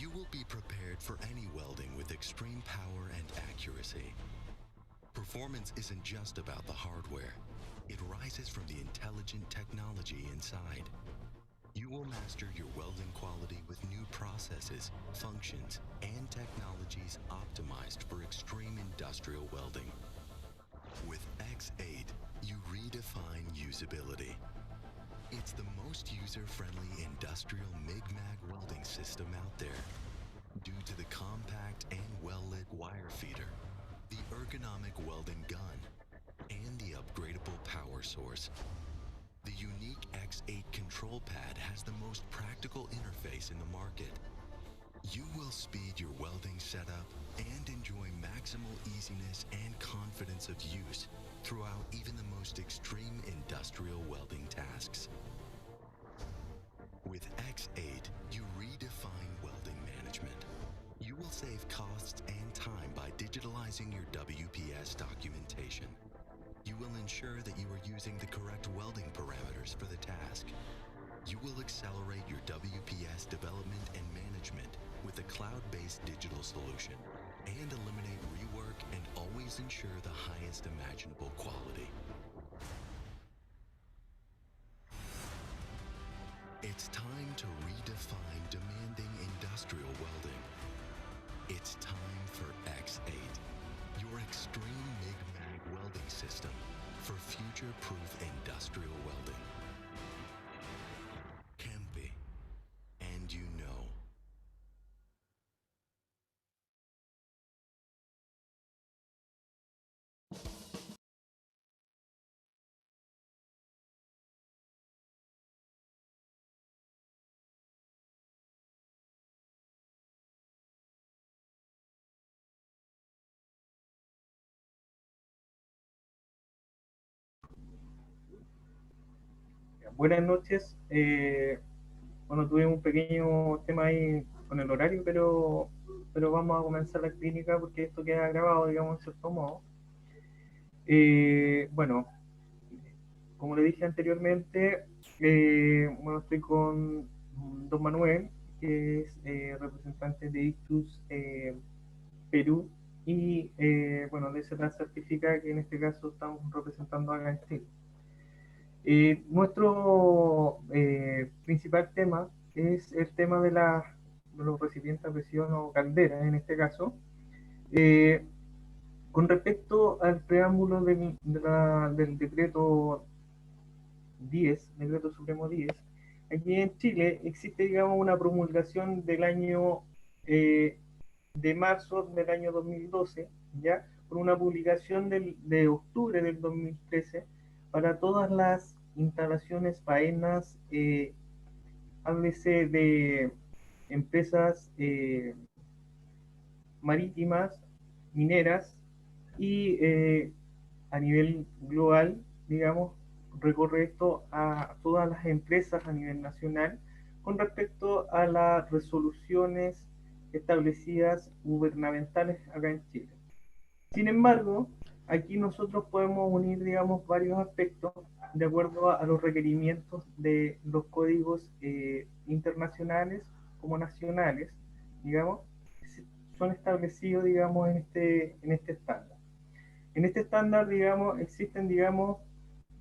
You will be prepared for any welding with extreme power and accuracy. Performance isn't just about the hardware. It rises from the intelligent technology inside. You will master your welding quality with new processes, functions, and technologies optimized for extreme industrial welding. With X8, you redefine usability. It's the most user-friendly industrial MIG-MAG welding system out there. Due to the compact and well-lit wire feeder, the ergonomic welding gun, and the upgradable power source, the unique X8 control pad has the most practical interface in the market. You will speed your welding setup and enjoy maximal easiness and confidence of use throughout even the most extreme industrial welding tasks. With X8, you redefine welding management. You will save costs and time by digitalizing your WPS documentation. You will ensure that you are using the correct welding parameters for the task. You will accelerate your WPS development and management with a cloud-based digital solution and eliminate rework and always ensure the highest imaginable quality. It's time to redefine demanding industrial welding. It's time for X8, your extreme MIG-MAG welding system for future-proof industrial welding. Kempe, and you know. Buenas noches. Bueno, tuvimos un pequeño tema ahí con el horario, pero vamos a comenzar la clínica porque esto queda grabado, digamos, en cierto modo. Bueno, como le dije anteriormente, bueno, estoy con don Manuel, que es representante de Ictus Perú, y bueno, de la certifica que en este caso estamos representando acá en Chile. Nuestro principal tema es el tema de los recipientes a presión o calderas, en este caso. Eh, con respecto al preámbulo del decreto 10, decreto supremo 10, aquí en Chile existe, digamos, una promulgación del año de marzo del año 2012, ya, por una publicación de octubre del 2013 para todas las instalaciones faenas, háblese de empresas marítimas, mineras y a nivel global, digamos, recorre esto a todas las empresas a nivel nacional con respecto a las resoluciones establecidas gubernamentales acá en Chile. Sin embargo, aquí nosotros podemos unir, digamos, varios aspectos de acuerdo a los requerimientos de los códigos internacionales como nacionales, digamos, son establecidos, digamos, en este estándar. En este estándar, digamos, existen, digamos,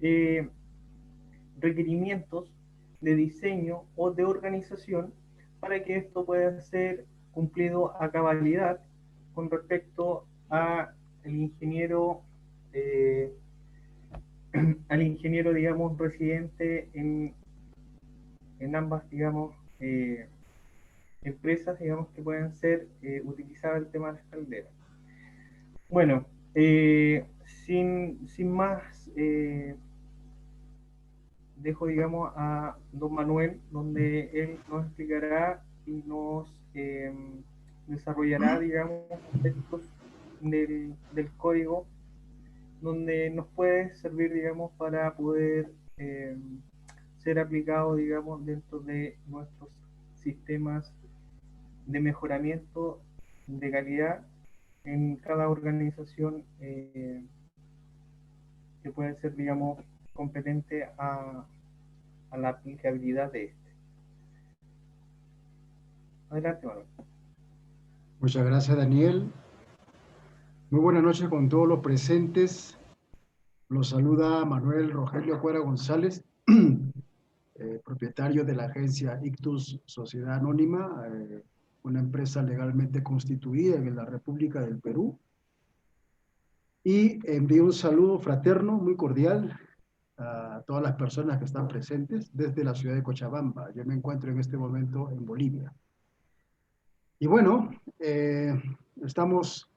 eh, requerimientos de diseño o de organización para que esto pueda ser cumplido a cabalidad con respecto a el ingeniero, eh, al ingeniero, digamos, residente en ambas, digamos, empresas, digamos, que pueden ser utilizadas el tema de las calderas. Bueno, sin más, dejo, digamos, a don Manuel, donde él nos explicará y nos desarrollará, digamos, aspectos del código, donde nos puede servir, digamos, para poder ser aplicado, digamos, dentro de nuestros sistemas de mejoramiento de calidad en cada organización que puede ser, digamos, competente a la aplicabilidad de este. Adelante, Manuel. Muchas gracias, Daniel. Muy buenas noches con todos los presentes. Los saluda Manuel Rogelio Cuera González, propietario de la agencia Ictus Sociedad Anónima, una empresa legalmente constituida en la República del Perú. Y envío un saludo fraterno, muy cordial, a todas las personas que están presentes desde la ciudad de Cochabamba. Yo me encuentro en este momento en Bolivia. Y bueno, estamos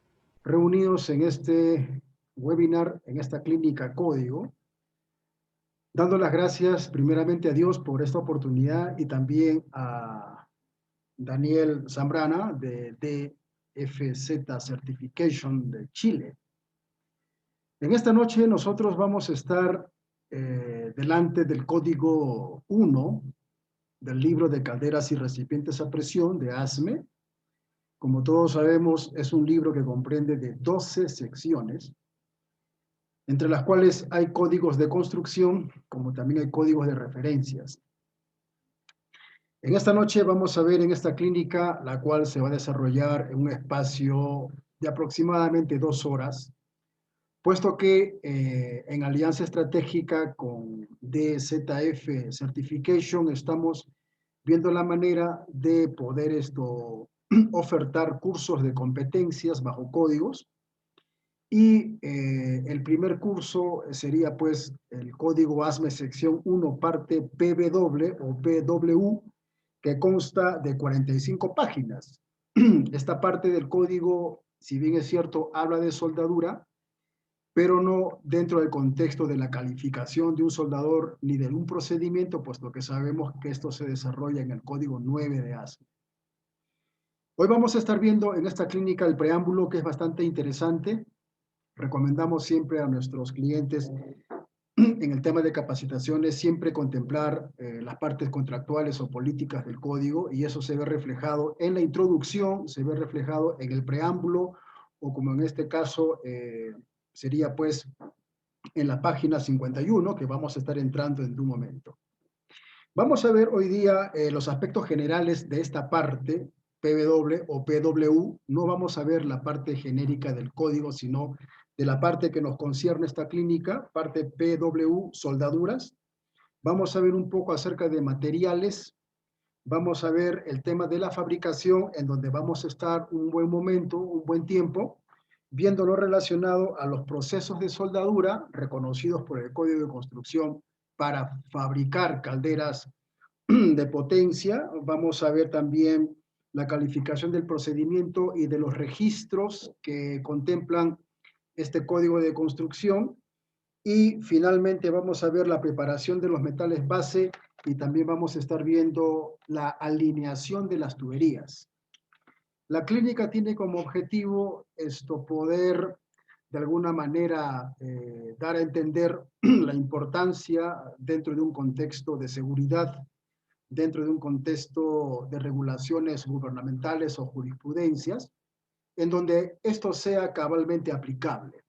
reunidos en este webinar, en esta clínica Código, dando las gracias primeramente a Dios por esta oportunidad y también a Daniel Zambrana de DFZ Certification de Chile. En esta noche nosotros vamos a estar delante del código 1 del libro de calderas y recipientes a presión de ASME. Como todos sabemos, es un libro que comprende de 12 secciones, entre las cuales hay códigos de construcción, como también hay códigos de referencias. En esta noche vamos a ver en esta clínica, la cual se va a desarrollar en un espacio de aproximadamente 2 horas, puesto que en alianza estratégica con DZF Certification estamos viendo la manera de poder ofertar cursos de competencias bajo códigos. Y el primer curso sería pues el código ASME sección 1 parte PW o PW, que consta de 45 páginas. Esta parte del código, si bien es cierto, habla de soldadura, pero no dentro del contexto de la calificación de un soldador ni de un procedimiento, puesto que sabemos que esto se desarrolla en el código 9 de ASME. Hoy vamos a estar viendo en esta clínica el preámbulo, que es bastante interesante. Recomendamos siempre a nuestros clientes en el tema de capacitaciones siempre contemplar las partes contractuales o políticas del código, y eso se ve reflejado en la introducción, se ve reflejado en el preámbulo, o como en este caso sería pues en la página 51, que vamos a estar entrando en un momento. Vamos a ver hoy día los aspectos generales de esta parte, PW o PW. No vamos a ver la parte genérica del código, sino de la parte que nos concierne esta clínica, parte PW, soldaduras. Vamos a ver un poco acerca de materiales. Vamos a ver el tema de la fabricación, en donde vamos a estar un buen momento, un buen tiempo, viéndolo relacionado a los procesos de soldadura reconocidos por el Código de Construcción para fabricar calderas de potencia. Vamos a ver también la calificación del procedimiento y de los registros que contemplan este código de construcción. Y finalmente vamos a ver la preparación de los metales base y también vamos a estar viendo la alineación de las tuberías. La clínica tiene como objetivo poder de alguna manera dar a entender la importancia dentro de un contexto de seguridad, dentro de un contexto de regulaciones gubernamentales o jurisprudencias, en donde esto sea cabalmente aplicable.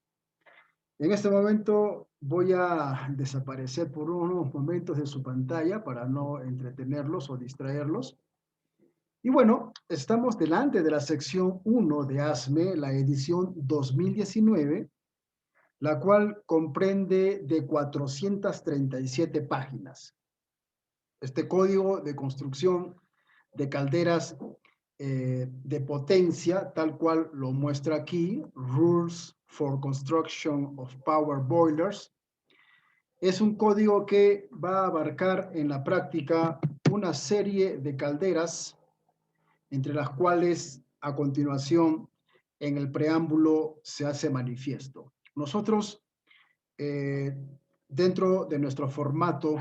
En este momento voy a desaparecer por unos momentos de su pantalla para no entretenerlos o distraerlos. Y bueno, estamos delante de la sección 1 de ASME, la edición 2019, la cual comprende de 437 páginas. Este código de construcción de calderas de potencia, tal cual lo muestra aquí, Rules for Construction of Power Boilers, es un código que va a abarcar en la práctica una serie de calderas, entre las cuales a continuación en el preámbulo se hace manifiesto. Nosotros, dentro de nuestro formato,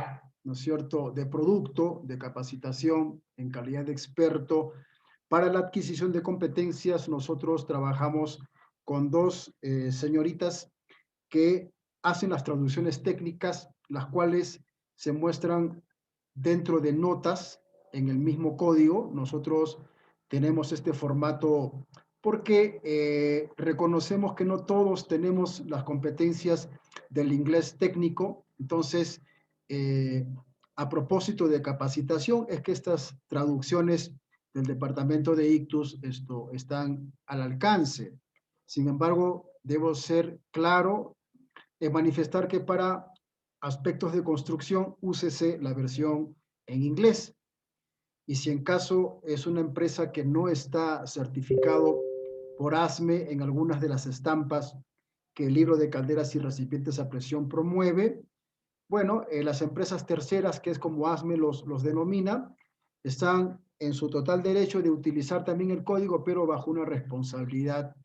¿no es cierto?, de producto, de capacitación en calidad de experto, para la adquisición de competencias, nosotros trabajamos con dos señoritas que hacen las traducciones técnicas, las cuales se muestran dentro de notas en el mismo código. Nosotros tenemos este formato porque reconocemos que no todos tenemos las competencias del inglés técnico. Entonces, a propósito de capacitación, es que estas traducciones del departamento de Ictus están al alcance. Sin embargo, debo ser claro en manifestar que para aspectos de construcción, úsese la versión en inglés. Y si en caso es una empresa que no está certificado por ASME en algunas de las estampas que el libro de calderas y recipientes a presión promueve, bueno, las empresas terceras, que es como ASME los denomina, están en su total derecho de utilizar también el código, pero bajo una responsabilidad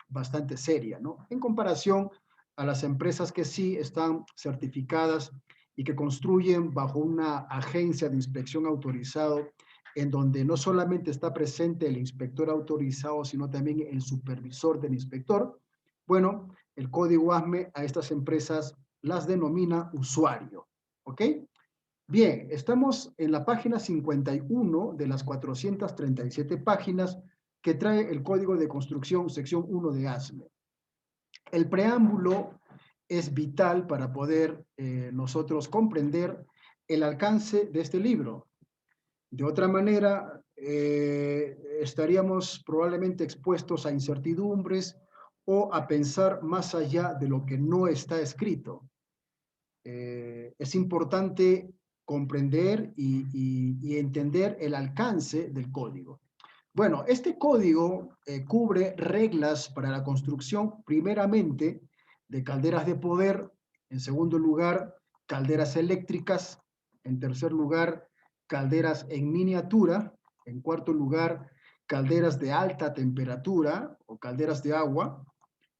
bastante seria, ¿no? En comparación a las empresas que sí están certificadas y que construyen bajo una agencia de inspección autorizado, en donde no solamente está presente el inspector autorizado, sino también el supervisor del inspector. Bueno, el código ASME a estas empresas las denomina usuario, ¿ok? Bien, estamos en la página 51 de las 437 páginas que trae el Código de Construcción, sección 1 de ASME. El preámbulo es vital para poder nosotros comprender el alcance de este libro. De otra manera, estaríamos probablemente expuestos a incertidumbres o a pensar más allá de lo que no está escrito. Es importante comprender y entender el alcance del código. Bueno, este código cubre reglas para la construcción, primeramente, de calderas de poder, en segundo lugar, calderas eléctricas, en tercer lugar, calderas en miniatura, en cuarto lugar, calderas de alta temperatura o calderas de agua,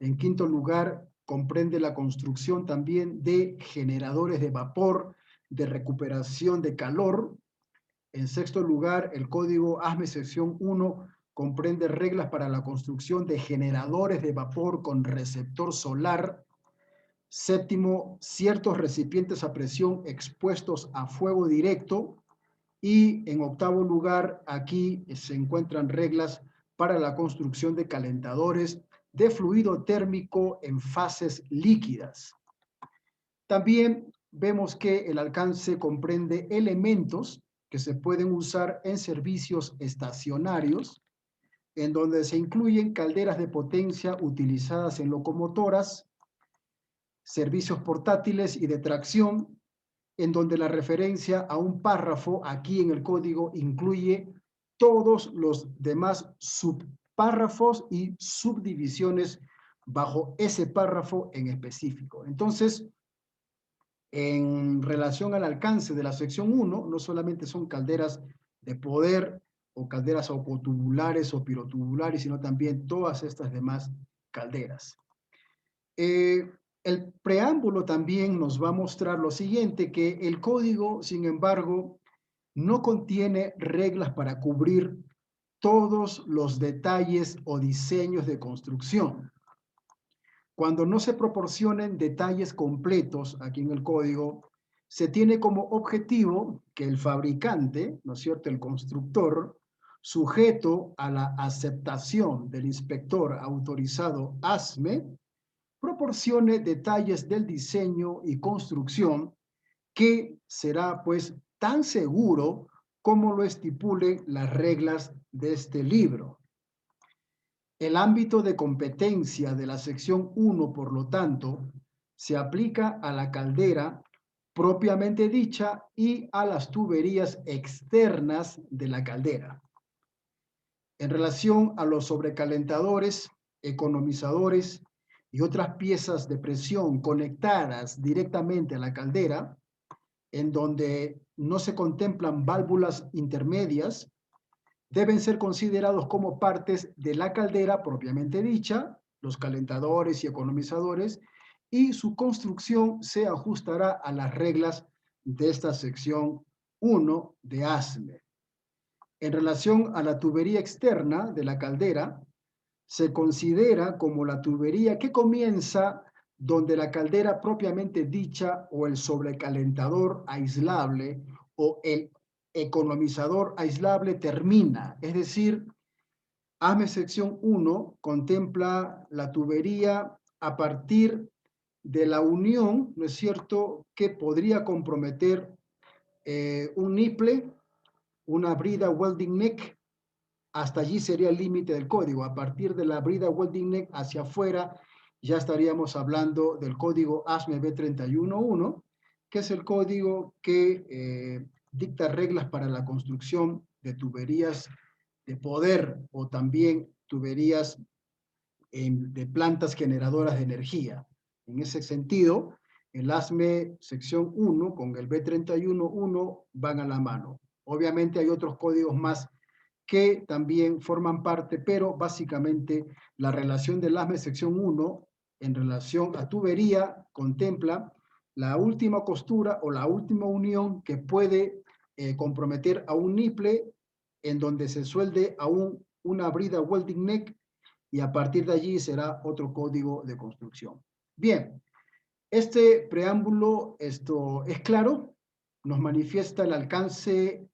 en quinto lugar, comprende la construcción también de generadores de vapor, de recuperación de calor. En sexto lugar, el código ASME sección 1 comprende reglas para la construcción de generadores de vapor con receptor solar. Séptimo, ciertos recipientes a presión expuestos a fuego directo. Y en octavo lugar, aquí se encuentran reglas para la construcción de calentadores de fluido térmico en fases líquidas. También vemos que el alcance comprende elementos que se pueden usar en servicios estacionarios, en donde se incluyen calderas de potencia utilizadas en locomotoras, servicios portátiles y de tracción, en donde la referencia a un párrafo aquí en el código incluye todos los demás subpárrafos y subdivisiones bajo ese párrafo en específico. Entonces, en relación al alcance de la sección 1, no solamente son calderas de poder o calderas ocotubulares o pirotubulares, sino también todas estas demás calderas. El preámbulo también nos va a mostrar lo siguiente, que el código, sin embargo, no contiene reglas para cubrir todos los detalles o diseños de construcción. Cuando no se proporcionen detalles completos aquí en el código, se tiene como objetivo que el fabricante, ¿no es cierto?, el constructor, sujeto a la aceptación del inspector autorizado ASME, proporcione detalles del diseño y construcción que será pues tan seguro como lo estipulen las reglas de este libro. El ámbito de competencia de la sección 1, por lo tanto, se aplica a la caldera propiamente dicha y a las tuberías externas de la caldera. En relación a los sobrecalentadores, economizadores y otras piezas de presión conectadas directamente a la caldera, en donde no se contemplan válvulas intermedias, deben ser considerados como partes de la caldera propiamente dicha, los calentadores y economizadores, y su construcción se ajustará a las reglas de esta sección 1 de ASME. En relación a la tubería externa de la caldera, se considera como la tubería que comienza donde la caldera propiamente dicha o el sobrecalentador aislable o el economizador aislable termina. Es decir, ASME sección 1 contempla la tubería a partir de la unión, ¿no es cierto?, que podría comprometer un niple una brida welding neck, hasta allí sería el límite del código. A partir de la brida welding neck hacia afuera, ya estaríamos hablando del código ASME B311, que es el código que dicta reglas para la construcción de tuberías de poder o también tuberías de plantas generadoras de energía. En ese sentido, el ASME sección 1 con el B311 van a la mano. Obviamente hay otros códigos más que también forman parte, pero básicamente la relación del ASME sección 1 en relación a tubería contempla la última costura o la última unión que puede comprometer a un niple en donde se suelde a una brida welding neck, y a partir de allí será otro código de construcción. Bien, este preámbulo es claro, nos manifiesta el alcance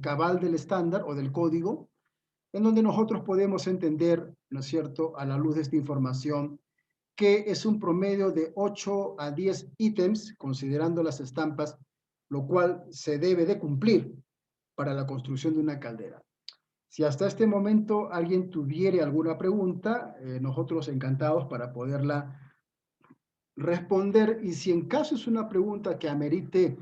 cabal del estándar o del código, en donde nosotros podemos entender, ¿no es cierto?, a la luz de esta información, que es un promedio de 8 a 10 ítems, considerando las estampas, lo cual se debe de cumplir para la construcción de una caldera. Si hasta este momento alguien tuviera alguna pregunta, nosotros encantados para poderla responder, y si en caso es una pregunta que amerite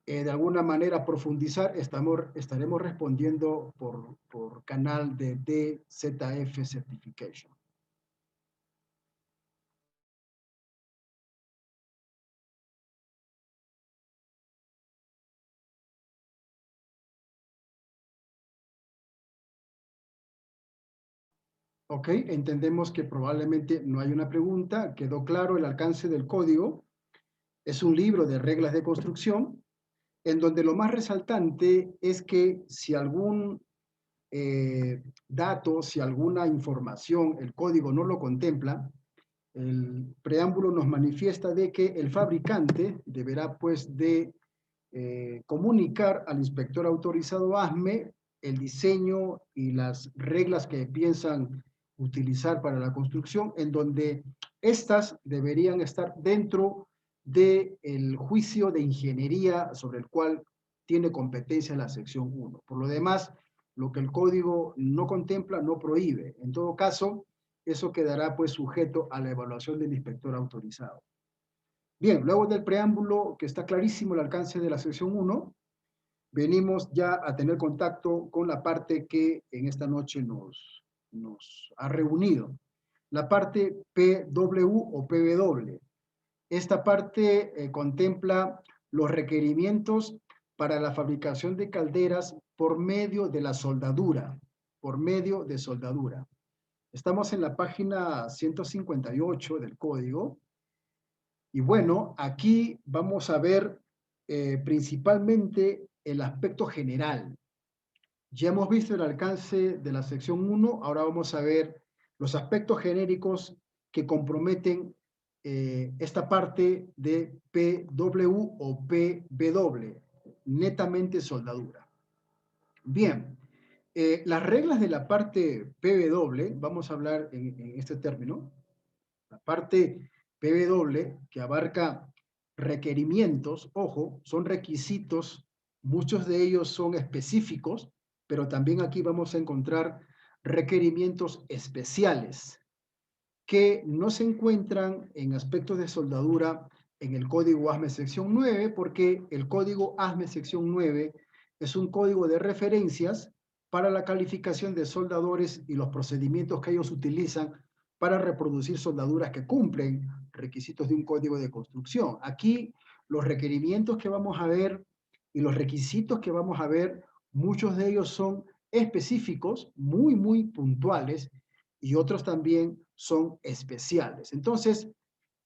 de alguna manera profundizar, estaremos respondiendo por canal de DZF Certification. Ok, entendemos que probablemente no hay una pregunta, quedó claro el alcance del código. Es un libro de reglas de construcción, en donde lo más resaltante es que si algún dato, si alguna información, el código no lo contempla, el preámbulo nos manifiesta de que el fabricante deberá pues de comunicar al inspector autorizado ASME el diseño y las reglas que piensan utilizar para la construcción, en donde estas deberían estar dentro del juicio de ingeniería sobre el cual tiene competencia la sección 1. Por lo demás, lo que el código no contempla, no prohíbe. En todo caso, eso quedará pues sujeto a la evaluación del inspector autorizado. Bien, luego del preámbulo, que está clarísimo el alcance de la sección 1, venimos ya a tener contacto con la parte que en esta noche nos ha reunido. La parte PW o PW. Esta parte contempla los requerimientos para la fabricación de calderas por medio de la soldadura, por medio de soldadura. Estamos en la página 158 del código. Y bueno, aquí vamos a ver principalmente el aspecto general. Ya hemos visto el alcance de la sección 1, ahora vamos a ver los aspectos genéricos que comprometen esta parte de PW o PW, netamente soldadura. Bien, las reglas de la parte PW, vamos a hablar en este término, la parte PW, que abarca requerimientos, ojo, son requisitos, muchos de ellos son específicos, pero también aquí vamos a encontrar requerimientos especiales que no se encuentran en aspectos de soldadura en el código ASME sección 9, porque el código ASME sección 9 es un código de referencias para la calificación de soldadores y los procedimientos que ellos utilizan para reproducir soldaduras que cumplen requisitos de un código de construcción. Aquí los requerimientos que vamos a ver y los requisitos que vamos a ver, muchos de ellos son específicos, muy puntuales, y otros también son especiales. Entonces,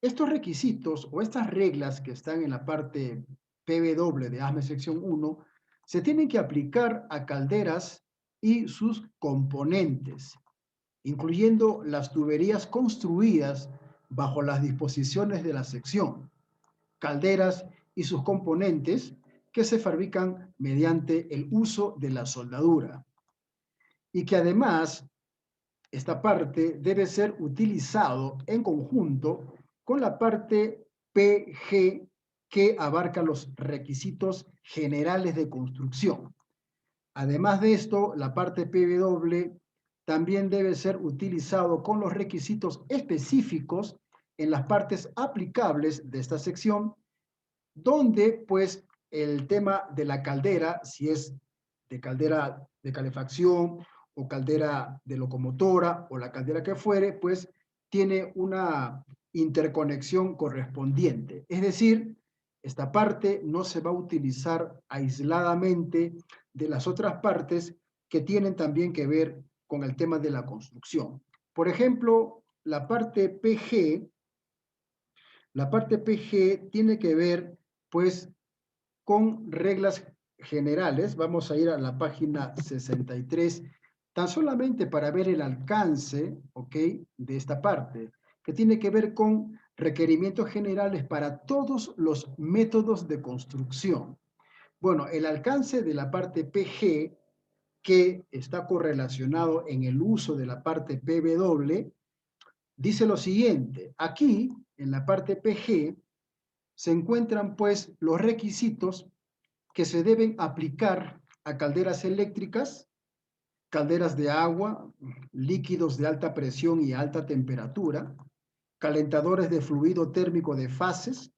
estos requisitos o estas reglas que están en la parte PW de ASME sección 1 se tienen que aplicar a calderas y sus componentes, incluyendo las tuberías construidas bajo las disposiciones de la sección, calderas y sus componentes que se fabrican mediante el uso de la soldadura, y que además esta parte debe ser utilizado en conjunto con la parte PG, que abarca los requisitos generales de construcción. Además de esto, la parte PW también debe ser utilizado con los requisitos específicos en las partes aplicables de esta sección, donde pues el tema de la caldera, si es de caldera de calefacción o caldera de locomotora o la caldera que fuere, pues tiene una interconexión correspondiente. Es decir, esta parte no se va a utilizar aisladamente de las otras partes que tienen también que ver con el tema de la construcción. Por ejemplo, la parte PG tiene que ver pues con reglas generales. Vamos a ir a la página 63, tan solamente para ver el alcance, ¿ok?, de esta parte, que tiene que ver con requerimientos generales para todos los métodos de construcción. Bueno, el alcance de la parte PG, que está correlacionado en el uso de la parte PW, dice lo siguiente. Aquí, en la parte PG, se encuentran pues los requisitos que se deben aplicar a calderas eléctricas, calderas de agua, líquidos de alta presión y alta temperatura, calentadores de fluido térmico de fases,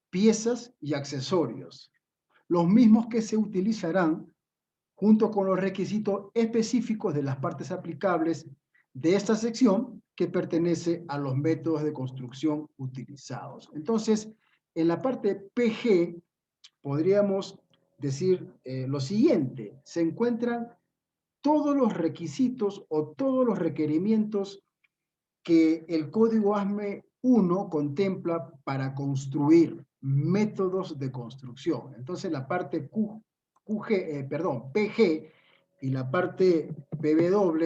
piezas y accesorios. Los mismos que se utilizarán junto con los requisitos específicos de las partes aplicables de esta sección que pertenece a los métodos de construcción utilizados. Entonces, en la parte PG podríamos decir lo siguiente: se encuentran todos los requisitos o todos los requerimientos que el código ASME 1 contempla para construir métodos de construcción. Entonces la parte PG y la parte PW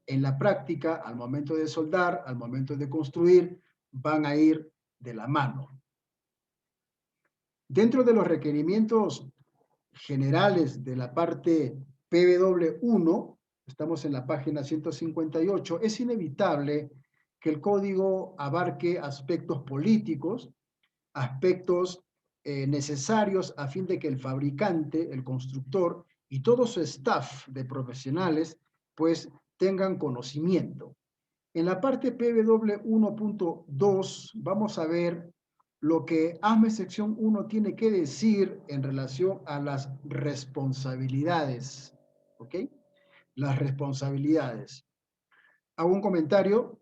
en la práctica, al momento de soldar, al momento de construir, van a ir de la mano. Dentro de los requerimientos generales de la parte PW1, estamos en la página 158, es inevitable que el código abarque aspectos políticos, aspectos necesarios a fin de que el fabricante, el constructor y todo su staff de profesionales pues tengan conocimiento. En la parte PW 1.2 vamos a ver lo que ASME sección 1 tiene que decir en relación a las responsabilidades. ¿Ok? Las responsabilidades. Hago un comentario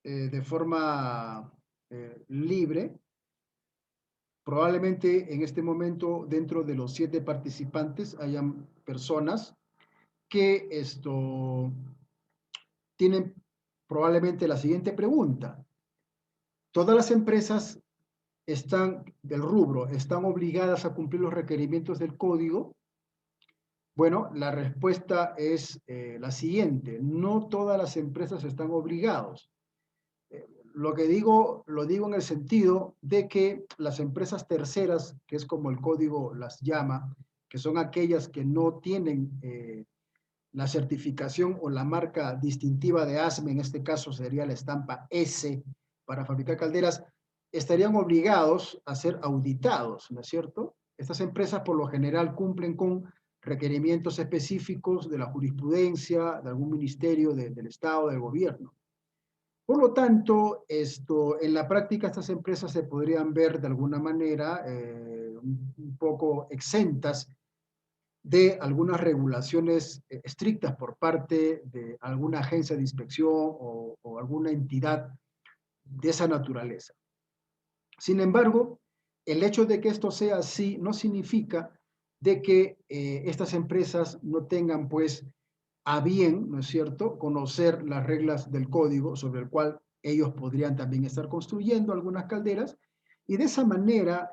de forma libre. Probablemente en este momento, dentro de los 7 participantes, hayan personas que tienen probablemente la siguiente pregunta. ¿Todas las empresas del rubro están obligadas a cumplir los requerimientos del código? Bueno, la respuesta es la siguiente. No todas las empresas están obligados. Lo que digo, lo digo en el sentido de que las empresas terceras, que es como el código las llama, que son aquellas que no tienen la certificación o la marca distintiva de ASME, en este caso sería la estampa S para fabricar calderas, estarían obligados a ser auditados, ¿no es cierto? Estas empresas por lo general cumplen con requerimientos específicos de la jurisprudencia, de algún ministerio del Estado, del gobierno. Por lo tanto, en la práctica estas empresas se podrían ver de alguna manera un poco exentas de algunas regulaciones estrictas por parte de alguna agencia de inspección o alguna entidad de esa naturaleza. Sin embargo, el hecho de que esto sea así no significa de que estas empresas no tengan pues a bien, ¿no es cierto?, conocer las reglas del código sobre el cual ellos podrían también estar construyendo algunas calderas y de esa manera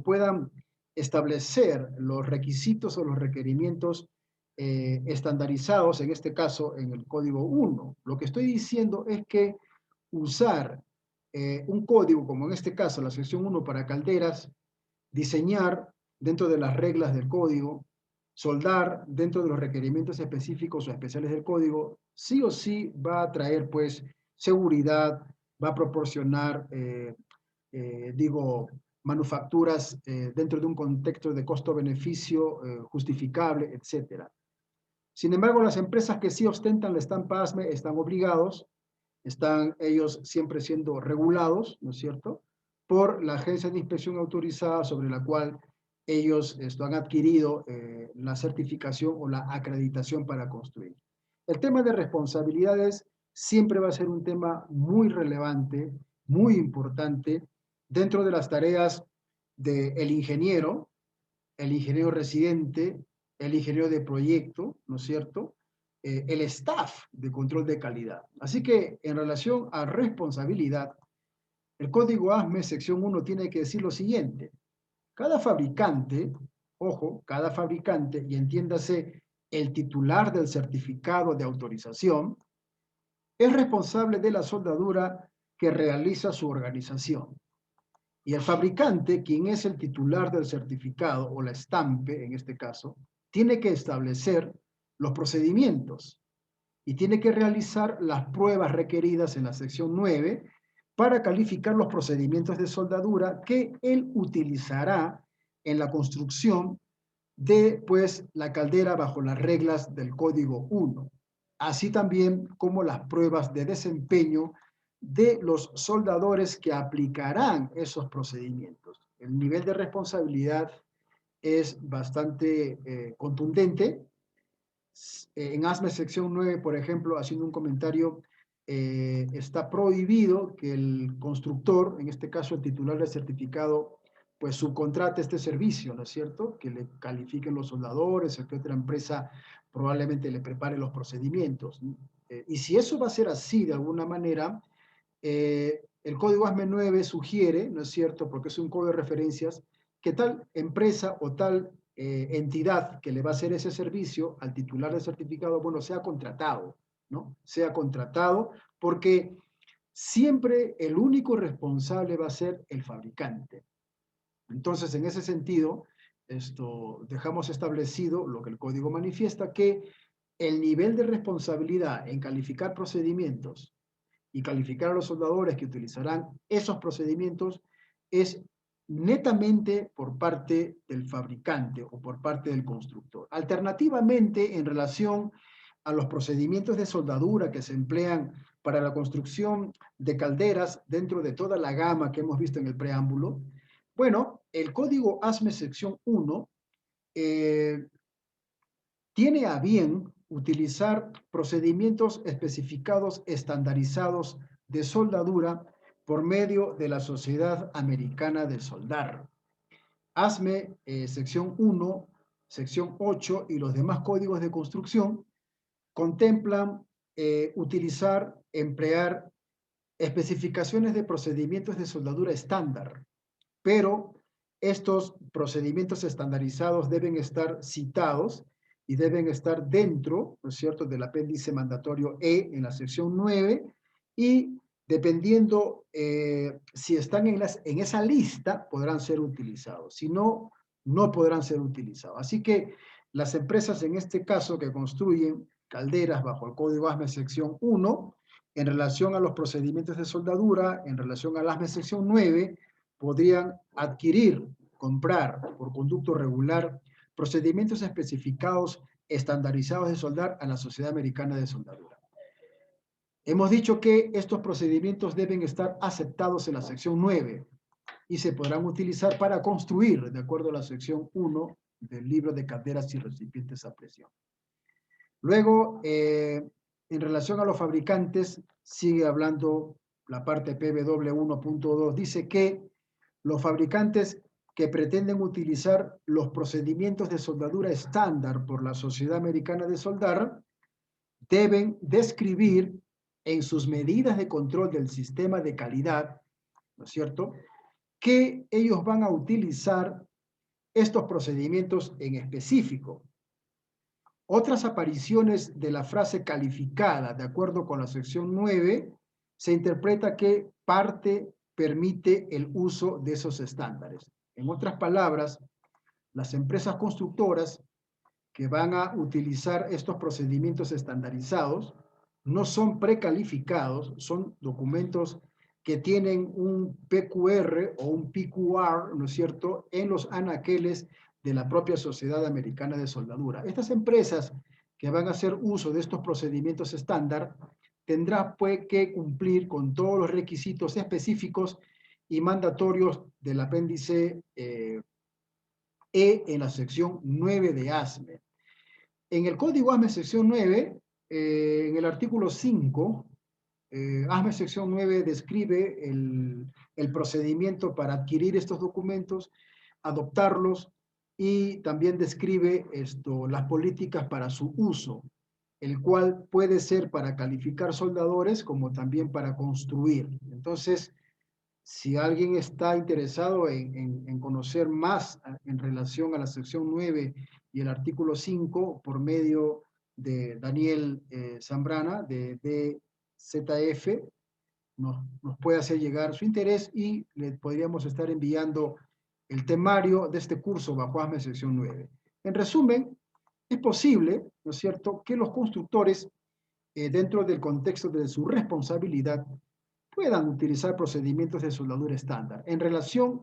puedan establecer los requisitos o los requerimientos estandarizados, en este caso en el código 1. Lo que estoy diciendo es que usar un código, como en este caso la sección 1 para calderas, diseñar dentro de las reglas del código, soldar dentro de los requerimientos específicos o especiales del código, sí o sí va a traer pues seguridad, va a proporcionar, manufacturas dentro de un contexto de costo-beneficio justificable, etc. Sin embargo, las empresas que sí ostentan la estampa ASME están obligados, están ellos siempre siendo regulados, ¿no es cierto?, por la agencia de inspección autorizada sobre la cual ellos han adquirido la certificación o la acreditación para construir. El tema de responsabilidades siempre va a ser un tema muy relevante, muy importante, dentro de las tareas del ingeniero, el ingeniero residente, el ingeniero de proyecto, ¿no es cierto?, el staff de control de calidad. Así que en relación a responsabilidad, el código ASME sección 1 tiene que decir lo siguiente: cada fabricante, ojo, cada fabricante, y entiéndase el titular del certificado de autorización, es responsable de la soldadura que realiza su organización. Y el fabricante, quien es el titular del certificado o la estampe, en este caso, tiene que establecer los procedimientos y tiene que realizar las pruebas requeridas en la sección 9 para calificar los procedimientos de soldadura que él utilizará en la construcción de pues, la caldera bajo las reglas del Código 1, así también como las pruebas de desempeño de los soldadores que aplicarán esos procedimientos. El nivel de responsabilidad es bastante contundente. En ASME sección 9, por ejemplo, haciendo un comentario, está prohibido que el constructor, en este caso el titular del certificado, pues subcontrate este servicio, ¿no es cierto?, que le califiquen los soldadores, o que otra empresa probablemente le prepare los procedimientos. Y si eso va a ser así de alguna manera, el código ASME 9 sugiere, ¿no es cierto?, porque es un código de referencias, que tal empresa o tal entidad que le va a hacer ese servicio al titular del certificado, bueno, sea contratado, ¿no? Sea contratado, porque siempre el único responsable va a ser el fabricante. Entonces, en ese sentido, dejamos establecido lo que el código manifiesta, que el nivel de responsabilidad en calificar procedimientos y calificar a los soldadores que utilizarán esos procedimientos es netamente por parte del fabricante o por parte del constructor. Alternativamente, en relación a los procedimientos de soldadura que se emplean para la construcción de calderas dentro de toda la gama que hemos visto en el preámbulo, bueno, el código ASME sección 1 tiene a bien utilizar procedimientos especificados estandarizados de soldadura por medio de la Sociedad Americana de Soldar. ASME, sección 1, sección 8 y los demás códigos de construcción contemplan utilizar, emplear especificaciones de procedimientos de soldadura estándar, pero estos procedimientos estandarizados deben estar citados y deben estar dentro, ¿no es cierto?, del apéndice mandatorio E en la sección 9, y dependiendo si están en esa lista, podrán ser utilizados. Si no, no podrán ser utilizados. Así que las empresas en este caso que construyen calderas bajo el código ASME sección 1, en relación a los procedimientos de soldadura, en relación al ASME sección 9, podrían adquirir, comprar por conducto regular procedimientos especificados estandarizados de soldar a la Sociedad Americana de Soldadura. Hemos dicho que estos procedimientos deben estar aceptados en la sección 9 y se podrán utilizar para construir, de acuerdo a la sección 1 del libro de calderas y recipientes a presión. Luego, en relación a los fabricantes, sigue hablando la parte PBW 1.2, dice que los fabricantes que pretenden utilizar los procedimientos de soldadura estándar por la Sociedad Americana de Soldar deben describir en sus medidas de control del sistema de calidad, ¿no es cierto?, que ellos van a utilizar estos procedimientos en específico. Otras apariciones de la frase calificada, de acuerdo con la sección 9, se interpreta que parte permite el uso de esos estándares. En otras palabras, las empresas constructoras que van a utilizar estos procedimientos estandarizados no son precalificados, son documentos que tienen un PQR o un PQR, ¿no es cierto?, en los anaqueles de la propia Sociedad Americana de Soldadura. Estas empresas que van a hacer uso de estos procedimientos estándar tendrá pues que cumplir con todos los requisitos específicos y mandatorios del apéndice E en la sección 9 de ASME. En el código ASME sección 9, en el artículo 5, ASME sección 9 describe el procedimiento para adquirir estos documentos, adoptarlos, y también describe las políticas para su uso, el cual puede ser para calificar soldadores como también para construir. Entonces, si alguien está interesado en conocer más en relación a la sección 9 y el artículo 5 por medio de Daniel Zambrana de DZF, nos puede hacer llegar su interés y le podríamos estar enviando el temario de este curso bajo ASME sección 9. En resumen, es posible, ¿no es cierto?, que los constructores, dentro del contexto de su responsabilidad, puedan utilizar procedimientos de soldadura estándar. En relación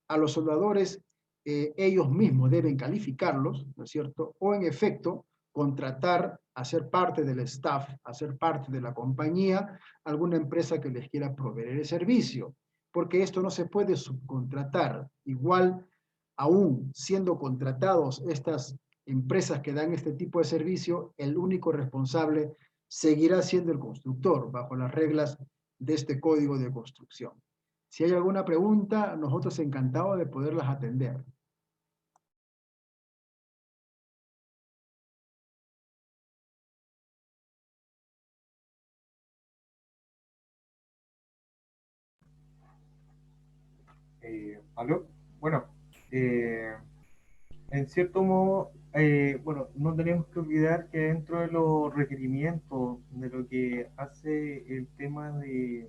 a los soldadores, ellos mismos deben calificarlos, ¿no es cierto?, o en efecto, contratar a ser parte del staff, a ser parte de la compañía, alguna empresa que les quiera proveer el servicio, porque esto no se puede subcontratar. Igual, aún siendo contratados estas empresas que dan este tipo de servicio, el único responsable seguirá siendo el constructor, bajo las reglas de este código de construcción. Si hay alguna pregunta, nosotros encantados de poderlas atender. ¿Aló? Bueno, en cierto modo, bueno, no tenemos que olvidar que dentro de los requerimientos de lo que hace el tema de,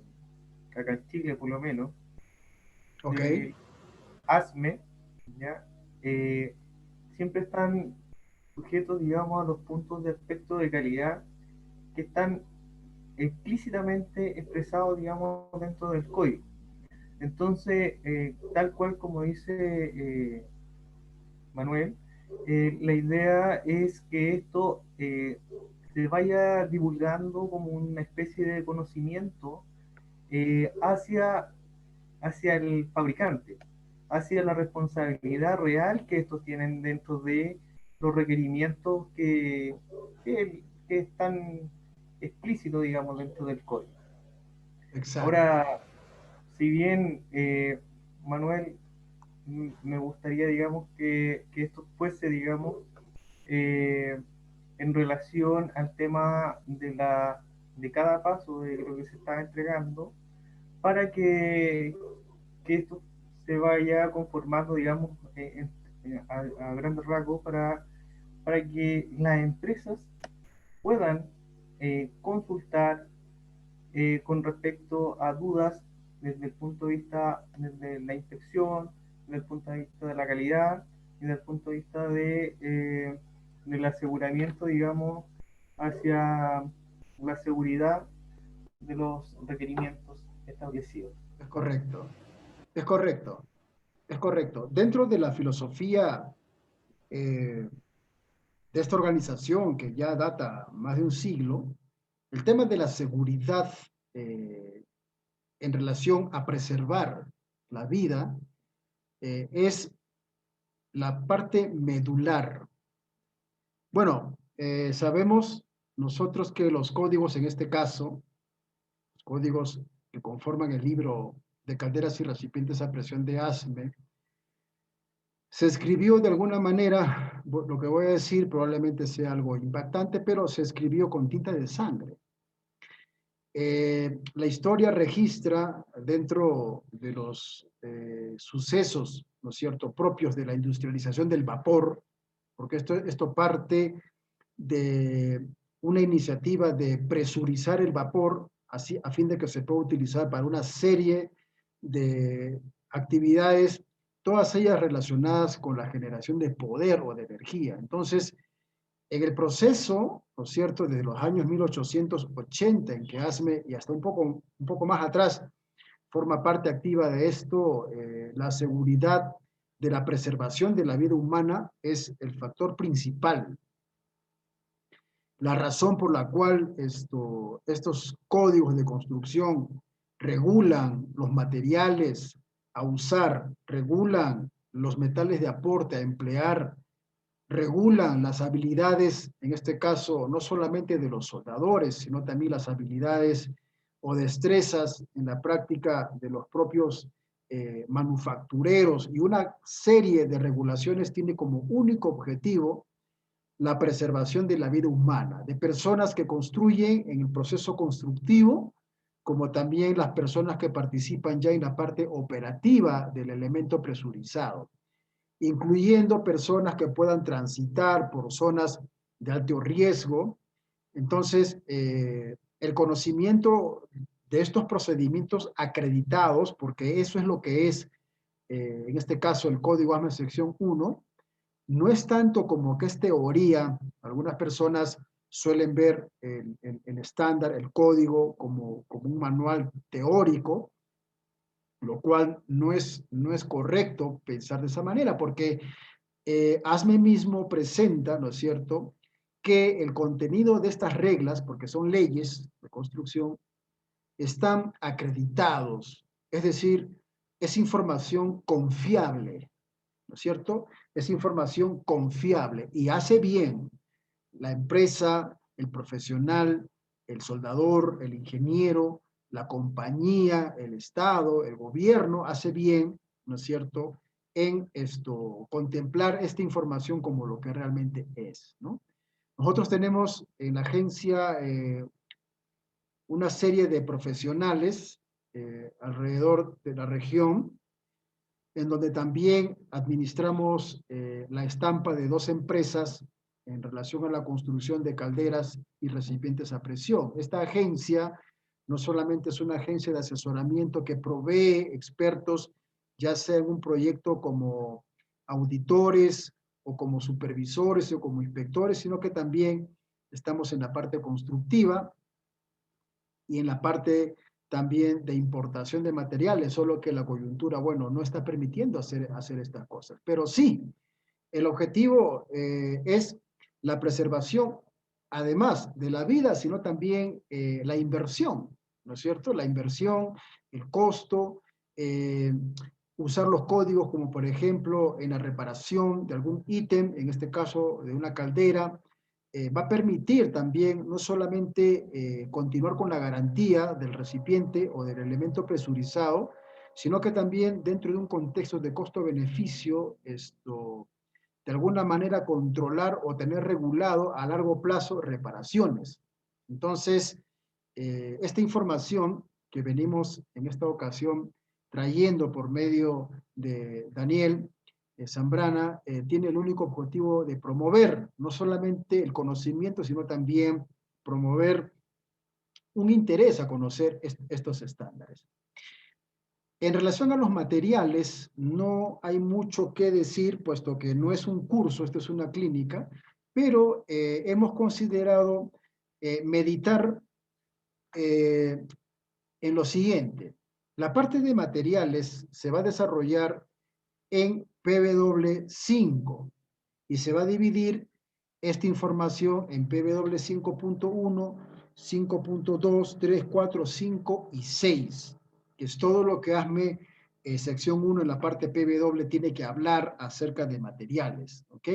acá en Chile por lo menos, ¿Ok? de ASME, ¿ya? Siempre están sujetos, digamos, a los puntos de aspecto de calidad que están explícitamente expresados, digamos, dentro del código. Entonces, tal cual como dice Manuel, la idea es que esto se vaya divulgando como una especie de conocimiento hacia el fabricante, hacia la responsabilidad real que estos tienen dentro de los requerimientos que están explícitos, digamos, dentro del código. Exacto. Ahora, si bien, Manuel, me gustaría, digamos, que esto fuese, digamos, eh, en relación al tema de cada paso de lo que se está entregando, para que esto se vaya conformando, digamos, a grandes rasgos para que las empresas puedan consultar con respecto a dudas desde el punto de vista de la inspección, desde el punto de vista de la calidad y desde el punto de vista del aseguramiento, digamos, hacia la seguridad de los requerimientos establecidos. Es correcto. Es correcto. Es correcto. Dentro de la filosofía de esta organización, que ya data más de un siglo, el tema de la seguridad en relación a preservar la vida es la parte medular. Bueno, sabemos nosotros que los códigos, en este caso, los códigos que conforman el libro de calderas y recipientes a presión de ASME, se escribió de alguna manera, lo que voy a decir probablemente sea algo impactante, pero se escribió con tinta de sangre. La historia registra dentro de los sucesos, ¿no es cierto?, propios de la industrialización del vapor, porque esto parte de una iniciativa de presurizar el vapor así, a fin de que se pueda utilizar para una serie de actividades, todas ellas relacionadas con la generación de poder o de energía. Entonces, en el proceso, ¿no es cierto?, desde los años 1880, en que ASME, y hasta un poco más atrás, forma parte activa de esto, la seguridad de la preservación de la vida humana es el factor principal. La razón por la cual estos códigos de construcción regulan los materiales a usar, regulan los metales de aporte a emplear, regulan las habilidades, en este caso, no solamente de los soldadores, sino también las habilidades o destrezas en la práctica de los propios manufactureros, y una serie de regulaciones tiene como único objetivo la preservación de la vida humana, de personas que construyen en el proceso constructivo, como también las personas que participan ya en la parte operativa del elemento presurizado, incluyendo personas que puedan transitar por zonas de alto riesgo. Entonces, el conocimiento de estos procedimientos acreditados, porque eso es lo que es, en este caso, el Código ASME sección 1, no es tanto como que es teoría. Algunas personas suelen ver el estándar, el código, como un manual teórico, lo cual no es correcto pensar de esa manera, porque ASME mismo presenta, ¿no es cierto?, que el contenido de estas reglas, porque son leyes de construcción, están acreditados, es decir, es información confiable, ¿no es cierto? Es información confiable y hace bien la empresa, el profesional, el soldador, el ingeniero, la compañía, el Estado, el gobierno, hace bien, ¿no es cierto?, en contemplar esta información como lo que realmente es, ¿no? Nosotros tenemos en la agencia una serie de profesionales alrededor de la región, en donde también administramos la estampa de 2 empresas en relación a la construcción de calderas y recipientes a presión. Esta agencia no solamente es una agencia de asesoramiento que provee expertos, ya sea en un proyecto como auditores o como supervisores o como inspectores, sino que también estamos en la parte constructiva y en la parte también de importación de materiales, solo que la coyuntura, bueno, no está permitiendo hacer estas cosas. Pero sí, el objetivo es la preservación, además de la vida, sino también la inversión, ¿no es cierto? La inversión, el costo, usar los códigos como por ejemplo en la reparación de algún ítem, en este caso de una caldera, va a permitir también no solamente continuar con la garantía del recipiente o del elemento presurizado, sino que también dentro de un contexto de costo-beneficio, de alguna manera controlar o tener regulado a largo plazo reparaciones. Entonces, esta información que venimos en esta ocasión trayendo por medio de Daniel Zambrana, tiene el único objetivo de promover no solamente el conocimiento, sino también promover un interés a conocer estos estándares. En relación a los materiales, no hay mucho que decir, puesto que no es un curso, esto es una clínica, pero hemos considerado meditar en lo siguiente. La parte de materiales se va a desarrollar en PW5 y se va a dividir esta información en PW 5.1, 5.2, 3, 4, 5 y 6, que es todo lo que ASME sección 1 en la parte PW tiene que hablar acerca de materiales, ¿ok?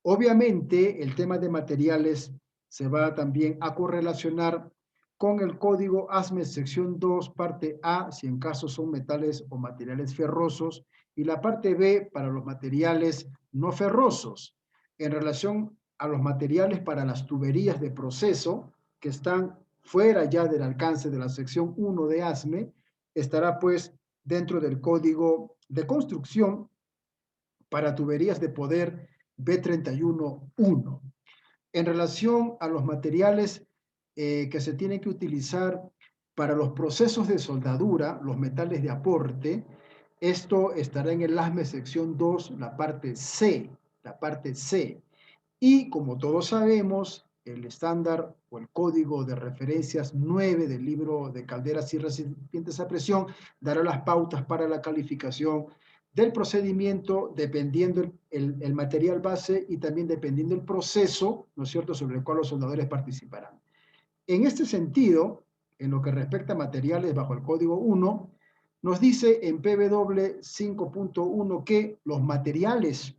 Obviamente el tema de materiales se va también a correlacionar con el código ASME sección 2, parte A, si en caso son metales o materiales ferrosos, y la parte B para los materiales no ferrosos, en relación a los materiales para las tuberías de proceso que están fuera ya del alcance de la sección 1 de ASME, estará pues dentro del código de construcción para tuberías de poder B31.1. En relación a los materiales que se tienen que utilizar para los procesos de soldadura, los metales de aporte, esto estará en el ASME sección 2, la parte C, Y como todos sabemos, el estándar o el código de referencias 9 del libro de calderas y recipientes a presión dará las pautas para la calificación del procedimiento, dependiendo el material base y también dependiendo el proceso, ¿no es cierto?, sobre el cual los soldadores participarán. En este sentido, en lo que respecta a materiales bajo el código 1, nos dice en PW 5.1 que los materiales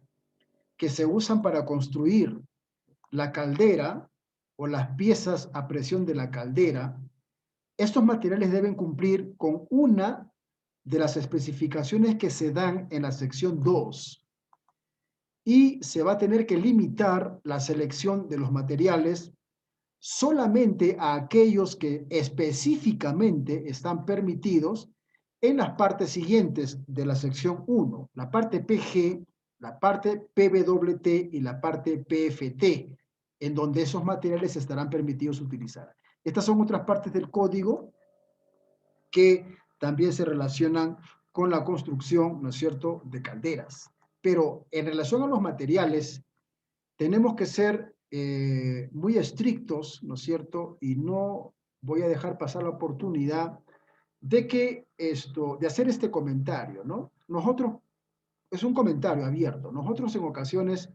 que se usan para construir la caldera o las piezas a presión de la caldera, estos materiales deben cumplir con una de las especificaciones que se dan en la sección 2 y se va a tener que limitar la selección de los materiales solamente a aquellos que específicamente están permitidos en las partes siguientes de la sección 1, la parte PG, la parte PWT y la parte PFT, en donde esos materiales estarán permitidos utilizar. Estas son otras partes del código que también se relacionan con la construcción, ¿no es cierto?, de calderas. Pero en relación a los materiales, tenemos que ser muy estrictos, ¿no es cierto? Y no voy a dejar pasar la oportunidad de hacer este comentario, ¿no? Nosotros, es un comentario abierto, nosotros en ocasiones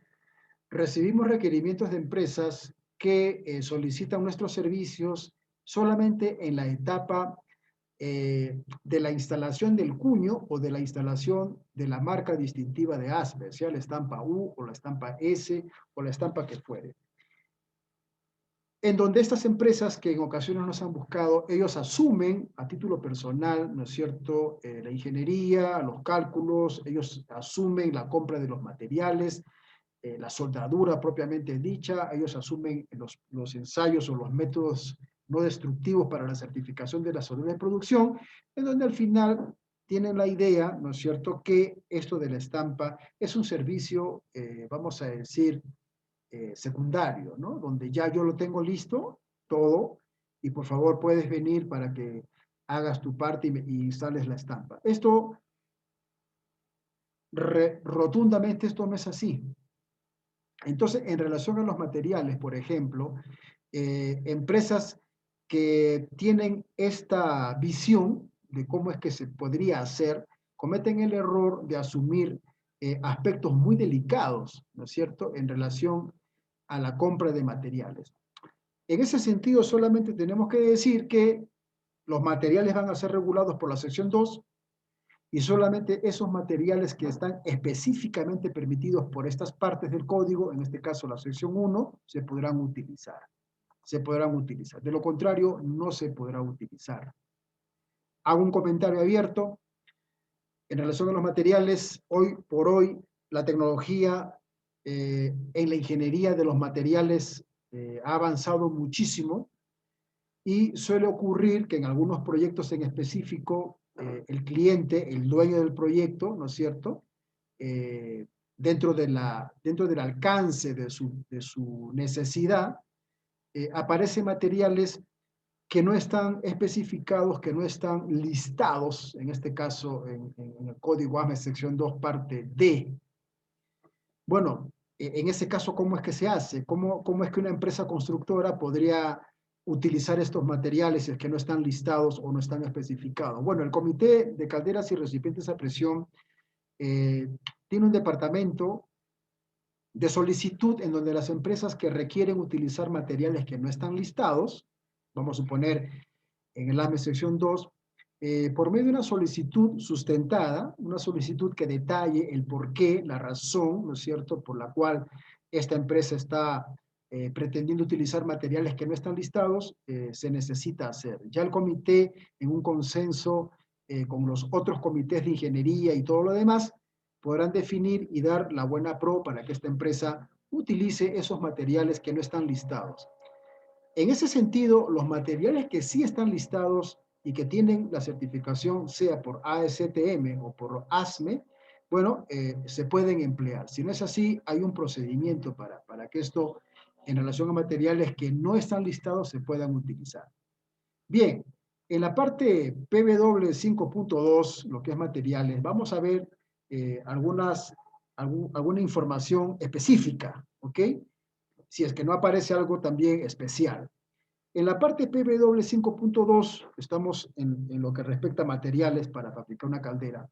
recibimos requerimientos de empresas que solicitan nuestros servicios solamente en la etapa de la instalación del cuño o de la instalación de la marca distintiva de ASME, sea la estampa U o la estampa S o la estampa que fuere. En donde estas empresas que en ocasiones nos han buscado, ellos asumen a título personal, ¿no es cierto?, la ingeniería, los cálculos, ellos asumen la compra de los materiales, la soldadura propiamente dicha, ellos asumen los ensayos o los métodos no destructivos para la certificación de la soldadura de producción, en donde al final tienen la idea, ¿no es cierto?, que esto de la estampa es un servicio, vamos a decir, secundario, ¿no? Donde ya yo lo tengo listo, todo, y por favor puedes venir para que hagas tu parte y instales la estampa. Esto, rotundamente, esto no es así. Entonces, en relación a los materiales, por ejemplo, empresas que tienen esta visión de cómo es que se podría hacer, cometen el error de asumir aspectos muy delicados, ¿no es cierto?, en relación a la compra de materiales. En ese sentido, solamente tenemos que decir que los materiales van a ser regulados por la sección 2 y solamente esos materiales que están específicamente permitidos por estas partes del código, en este caso la sección 1, se podrán utilizar. Se podrán utilizar. De lo contrario, no se podrá utilizar. Hago un comentario abierto. En relación a los materiales, hoy por hoy, la tecnología en la ingeniería de los materiales ha avanzado muchísimo y suele ocurrir que en algunos proyectos en específico el cliente, el dueño del proyecto, ¿no es cierto?, dentro del alcance de su necesidad, aparecen materiales que no están especificados, que no están listados, en este caso en el código ASME sección 2 parte D. Bueno, en ese caso, ¿cómo es que se hace? ¿Cómo es que una empresa constructora podría utilizar estos materiales si es que no están listados o no están especificados? Bueno, el Comité de Calderas y Recipientes a Presión tiene un departamento de solicitud en donde las empresas que requieren utilizar materiales que no están listados, vamos a suponer en el ASME sección 2, por medio de una solicitud sustentada, una solicitud que detalle el porqué, la razón, ¿no es cierto?, por la cual esta empresa está pretendiendo utilizar materiales que no están listados, se necesita hacer. Ya el comité, en un consenso con los otros comités de ingeniería y todo lo demás, podrán definir y dar la buena pro para que esta empresa utilice esos materiales que no están listados. En ese sentido, los materiales que sí están listados y que tienen la certificación, sea por ASTM o por ASME, bueno, se pueden emplear. Si no es así, hay un procedimiento para que esto, en relación a materiales que no están listados, se puedan utilizar. Bien, en la parte PW 5.2, lo que es materiales, vamos a ver alguna información específica, ¿ok? Si es que no aparece algo también especial. En la parte PW 5.2, estamos en lo que respecta a materiales para fabricar una caldera.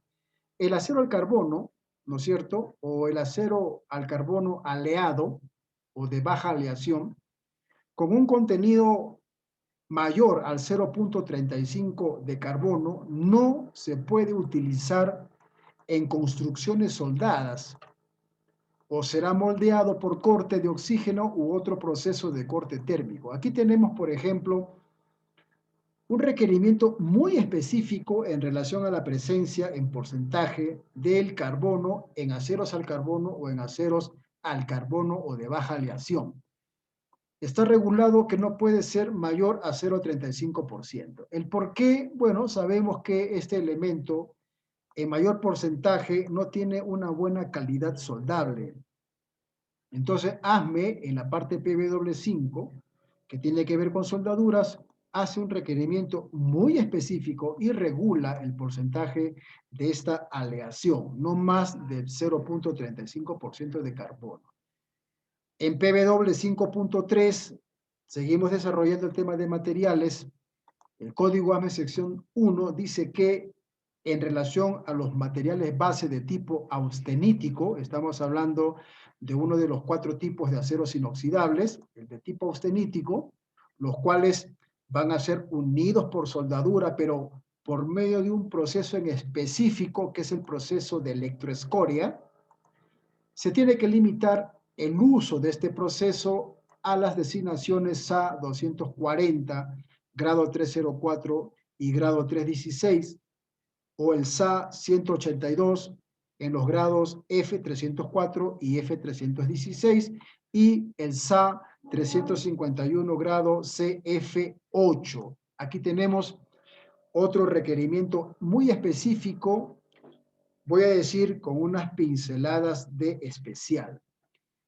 el acero al carbono, ¿no es cierto? O el acero al carbono aleado o de baja aleación, con un contenido mayor al 0.35 de carbono, no se puede utilizar en construcciones soldadas o será moldeado por corte de oxígeno u otro proceso de corte térmico. Aquí tenemos, por ejemplo, un requerimiento muy específico en relación a la presencia en porcentaje del carbono en aceros al carbono o en aceros al carbono o de baja aleación. Está regulado que no puede ser mayor a 0,35%. ¿El por qué? Bueno, sabemos que este elemento en mayor porcentaje no tiene una buena calidad soldable. Entonces, ASME en la parte PW5, que tiene que ver con soldaduras, hace un requerimiento muy específico y regula el porcentaje de esta aleación, no más del 0.35% de carbono. En PW 5.3 seguimos desarrollando el tema de materiales. El código ASME sección 1 dice que en relación a los materiales base de tipo austenítico, estamos hablando de uno de los 4 tipos de aceros inoxidables, el de tipo austenítico, los cuales van a ser unidos por soldadura, pero por medio de un proceso en específico, que es el proceso de electroescoria, se tiene que limitar el uso de este proceso a las designaciones SA 240, grado 304 y grado 316, o el SA 182 en los grados F304 y F316, y el SA 351 grado CF8. Aquí tenemos otro requerimiento muy específico, voy a decir con unas pinceladas de especial.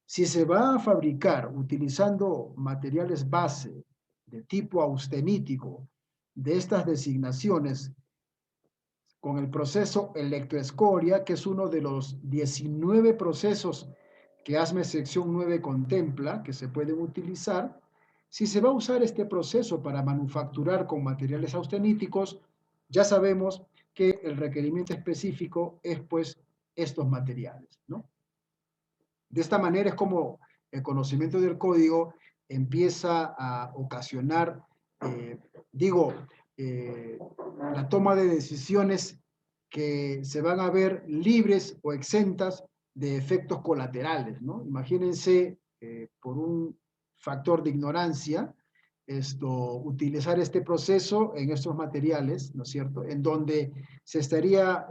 Si se va a fabricar utilizando materiales base de tipo austenítico de estas designaciones con el proceso electroescoria, que es uno de los 19 procesos que ASME sección 9 contempla que se pueden utilizar, si se va a usar este proceso para manufacturar con materiales austeníticos, ya sabemos que el requerimiento específico es pues estos materiales, ¿no? De esta manera es como el conocimiento del código empieza a ocasionar, digo, la toma de decisiones que se van a ver libres o exentas de efectos colaterales, ¿no? Imagínense, por un factor de ignorancia, utilizar este proceso en estos materiales, ¿no es cierto?, en donde se estaría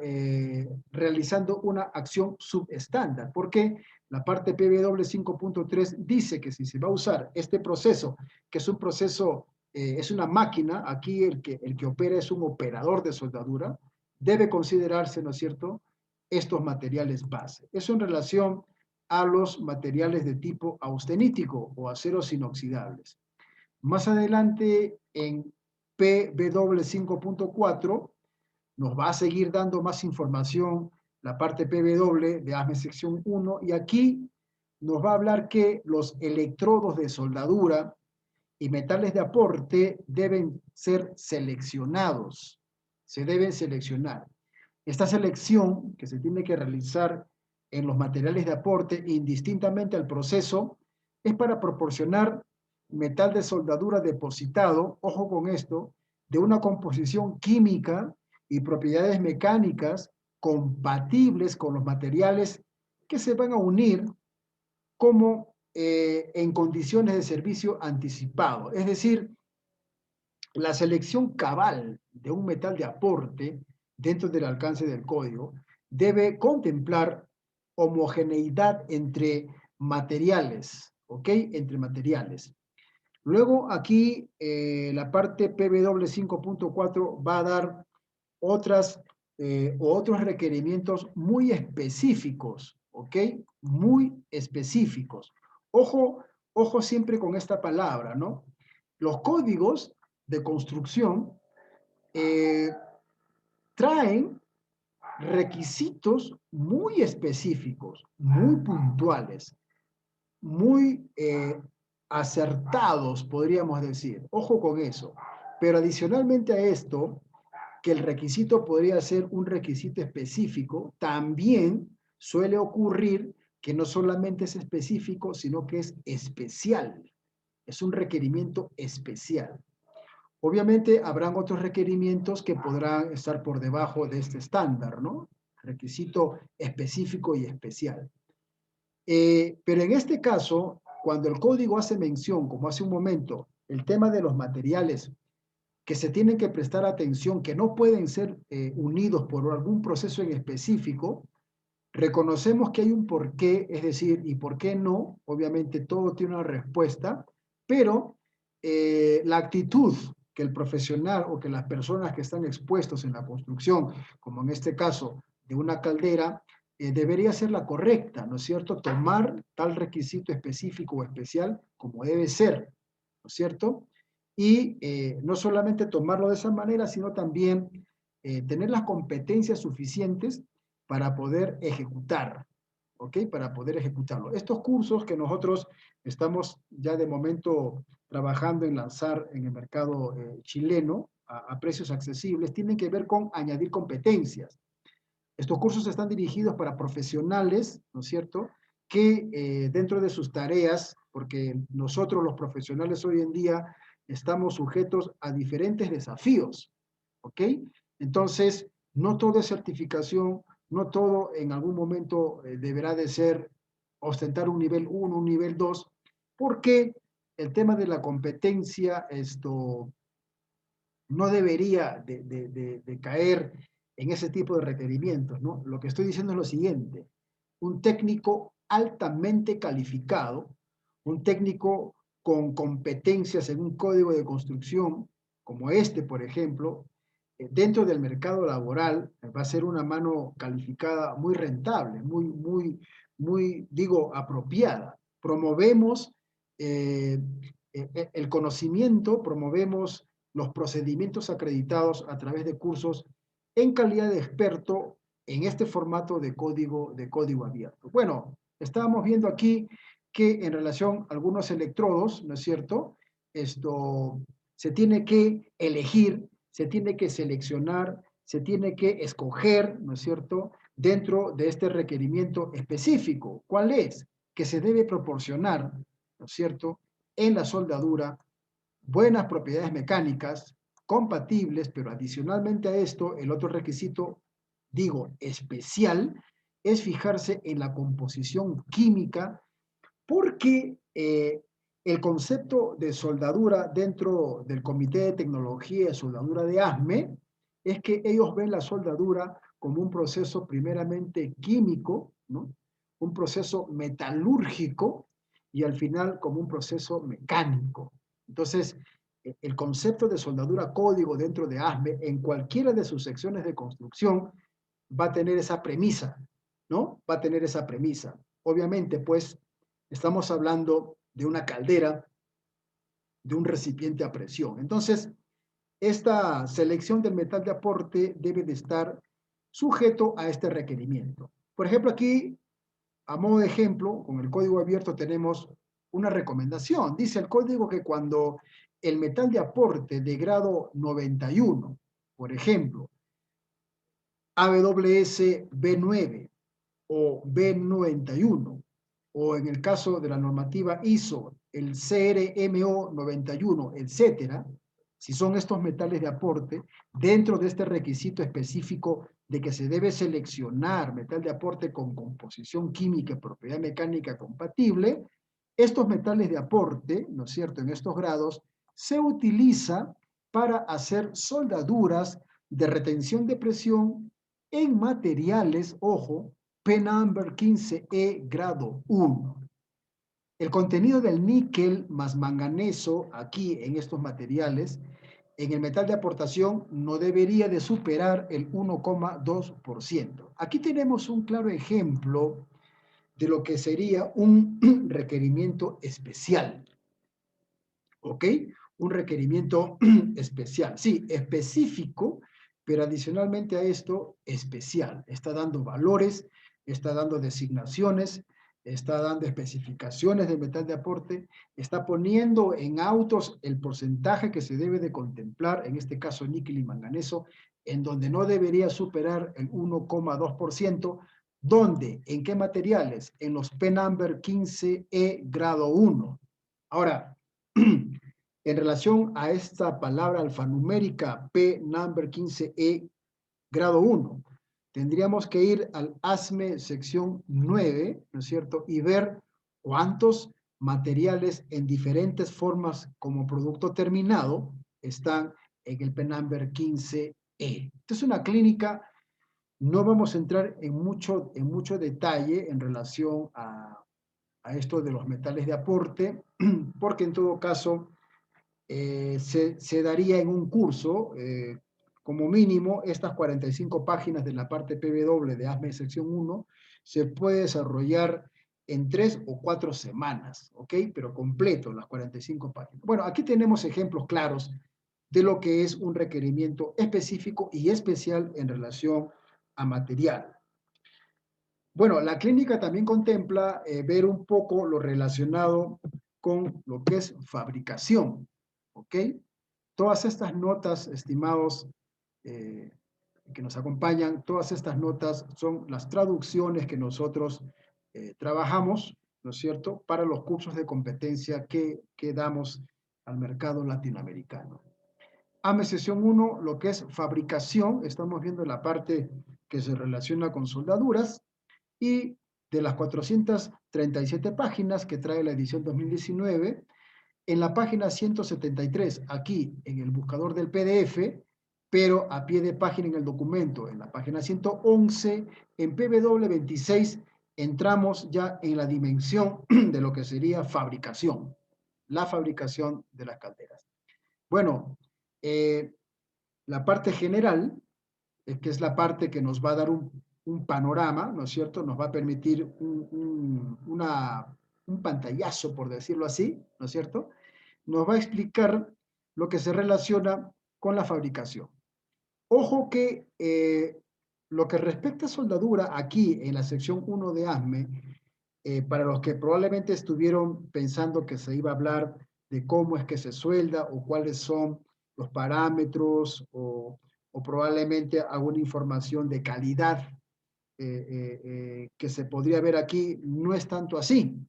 realizando una acción subestándar. ¿Por qué? La parte PW 5.3 dice que si se va a usar este proceso, que es un proceso, es una máquina, aquí el que opera es un operador de soldadura, debe considerarse, ¿no es cierto?, estos materiales base. Eso en relación a los materiales de tipo austenítico o aceros inoxidables. Más adelante, en PW 5.4, nos va a seguir dando más información la parte PW de ASME sección 1, y aquí nos va a hablar que los electrodos de soldadura y metales de aporte deben ser seleccionados, se deben seleccionar. Esta selección que se tiene que realizar en los materiales de aporte, indistintamente al proceso, es para proporcionar metal de soldadura depositado, ojo con esto, de una composición química y propiedades mecánicas compatibles con los materiales que se van a unir como en condiciones de servicio anticipado. Es decir, la selección cabal de un metal de aporte dentro del alcance del código debe contemplar homogeneidad entre materiales, ¿ok? Entre materiales. Luego aquí la parte PW 5.4 va a dar otros requerimientos muy específicos, ¿ok? Muy específicos. Ojo, ojo siempre con esta palabra, ¿no? Los códigos de construcción traen requisitos muy específicos, muy puntuales, muy acertados, podríamos decir. Ojo con eso. Pero adicionalmente a esto, que el requisito podría ser un requisito específico, también suele ocurrir que no solamente es específico, sino que es especial. Es un requerimiento especial. Obviamente habrán otros requerimientos que podrán estar por debajo de este estándar, ¿no? Requisito específico y especial. Pero en este caso, cuando el código hace mención, como hace un momento, el tema de los materiales que se tienen que prestar atención, que no pueden ser unidos por algún proceso en específico, reconocemos que hay un porqué, es decir, y por qué no, obviamente todo tiene una respuesta, pero la actitud que el profesional o que las personas que están expuestos en la construcción, como en este caso de una caldera, debería ser la correcta, ¿no es cierto? Tomar tal requisito específico o especial como debe ser, ¿no es cierto? Y no solamente tomarlo de esa manera, sino también tener las competencias suficientes para poder ejecutar, ¿ok? Para poder ejecutarlo. Estos cursos que nosotros estamos ya de momento trabajando en lanzar en el mercado chileno a precios accesibles, tienen que ver con añadir competencias. Estos cursos están dirigidos para profesionales, ¿no es cierto?, que dentro de sus tareas, porque nosotros los profesionales hoy en día estamos sujetos a diferentes desafíos, ¿ok? Entonces, no todo es certificación, no todo en algún momento deberá de ser ostentar un nivel 1, un nivel 2, porque el tema de la competencia no debería de caer en ese tipo de requerimientos, ¿no? Lo que estoy diciendo es lo siguiente: un técnico altamente calificado, un técnico con competencias en un código de construcción, como este, por ejemplo, dentro del mercado laboral va a ser una mano calificada muy rentable, digo, apropiada. Promovemos el conocimiento, promovemos los procedimientos acreditados a través de cursos en calidad de experto en este formato de código abierto. Bueno, estábamos viendo aquí que en relación a algunos electrodos, ¿no es cierto?, se tiene que elegir, se tiene que seleccionar, se tiene que escoger, ¿no es cierto?, dentro de este requerimiento específico. ¿Cuál es? Que se debe proporcionar, ¿no es cierto?, en la soldadura buenas propiedades mecánicas, compatibles, pero adicionalmente a esto, el otro requisito, digo, especial, es fijarse en la composición química, porque el concepto de soldadura dentro del Comité de Tecnología de Soldadura de ASME es que ellos ven la soldadura como un proceso primeramente químico, ¿no?, un proceso metalúrgico y al final como un proceso mecánico. Entonces, el concepto de soldadura código dentro de ASME, en cualquiera de sus secciones de construcción, va a tener esa premisa, ¿no? Va a tener esa premisa. Obviamente, pues, estamos hablando de una caldera, de un recipiente a presión. Entonces, esta selección del metal de aporte debe de estar sujeto a este requerimiento. Por ejemplo, aquí, a modo de ejemplo, con el código abierto tenemos una recomendación. Dice el código que cuando el metal de aporte de grado 91, por ejemplo, AWS B9 o B91, o en el caso de la normativa ISO, el CRMO 91, etcétera, si son estos metales de aporte, dentro de este requisito específico de que se debe seleccionar metal de aporte con composición química y propiedad mecánica compatible, estos metales de aporte, ¿no es cierto?, en estos grados, se utiliza para hacer soldaduras de retención de presión en materiales, ojo, P-Number 15E grado 1. El contenido del níquel más manganeso aquí en estos materiales, en el metal de aportación, no debería de superar el 1,2%. Aquí tenemos un claro ejemplo de lo que sería un requerimiento especial. ¿Ok? Un requerimiento especial. Sí, específico, pero adicionalmente a esto, especial. Está dando valores, está dando designaciones, está dando especificaciones de metal de aporte, está poniendo en autos el porcentaje que se debe de contemplar, en este caso níquel y manganeso, en donde no debería superar el 1,2%, ¿dónde? ¿En qué materiales? En los P-Number 15E grado 1. Ahora, en relación a esta palabra alfanumérica P-Number 15E grado 1, tendríamos que ir al ASME sección 9, ¿no es cierto? Y ver cuántos materiales en diferentes formas como producto terminado están en el P-Number 15E. Esta es una clínica, no vamos a entrar en mucho detalle en relación a esto de los metales de aporte, porque en todo caso se daría en un curso, como mínimo, estas 45 páginas de la parte PW de ASME sección 1 se puede desarrollar en 3 o 4 semanas, ¿ok? Pero completo, las 45 páginas. Bueno, aquí tenemos ejemplos claros de lo que es un requerimiento específico y especial en relación a material. Bueno, la clínica también contempla ver un poco lo relacionado con lo que es fabricación, ¿ok? Todas estas notas, estimados que nos acompañan, todas estas notas son las traducciones que nosotros trabajamos, ¿no es cierto?, para los cursos de competencia que damos al mercado latinoamericano. AME sesión 1, lo que es fabricación, estamos viendo la parte que se relaciona con soldaduras, y de las 437 páginas que trae la edición 2019, en la página 173, aquí en el buscador del PDF, pero a pie de página en el documento, en la página 111, en PW26, entramos ya en la dimensión de lo que sería fabricación, la fabricación de las calderas. Bueno, la parte general, que es la parte que nos va a dar un panorama, ¿no es cierto? Nos va a permitir un pantallazo, por decirlo así, ¿no es cierto? Nos va a explicar lo que se relaciona con la fabricación. Ojo que lo que respecta a soldadura, aquí en la sección 1 de ASME, para los que probablemente estuvieron pensando que se iba a hablar de cómo es que se suelda o cuáles son los parámetros o probablemente alguna información de calidad que se podría ver aquí, no es tanto así,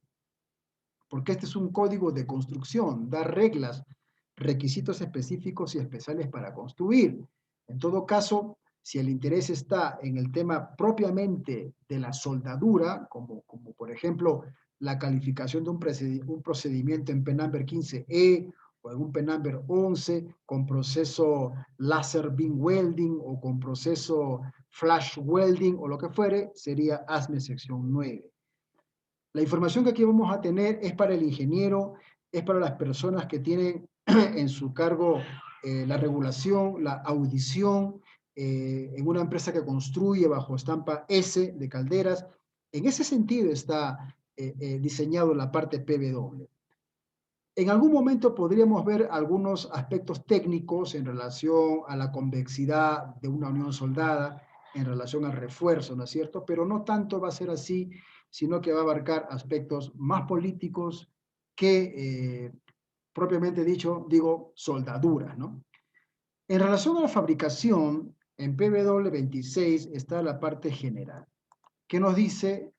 porque este es un código de construcción, da reglas, requisitos específicos y especiales para construir. En todo caso, si el interés está en el tema propiamente de la soldadura, como por ejemplo la calificación de un procedimiento en P-Number 15E o en un P-Number 11 con proceso laser beam welding o con proceso flash welding o lo que fuere, sería ASME sección 9. La información que aquí vamos a tener es para el ingeniero, es para las personas que tienen en su cargo la regulación, la audición, en una empresa que construye bajo estampa S de calderas. En ese sentido está diseñado la parte PW. En algún momento podríamos ver algunos aspectos técnicos en relación a la convexidad de una unión soldada, en relación al refuerzo, ¿no es cierto? Pero no tanto va a ser así, sino que va a abarcar aspectos más políticos que, propiamente dicho, digo, soldadura, ¿no? En relación a la fabricación, en PW 26 está la parte general, que nos dice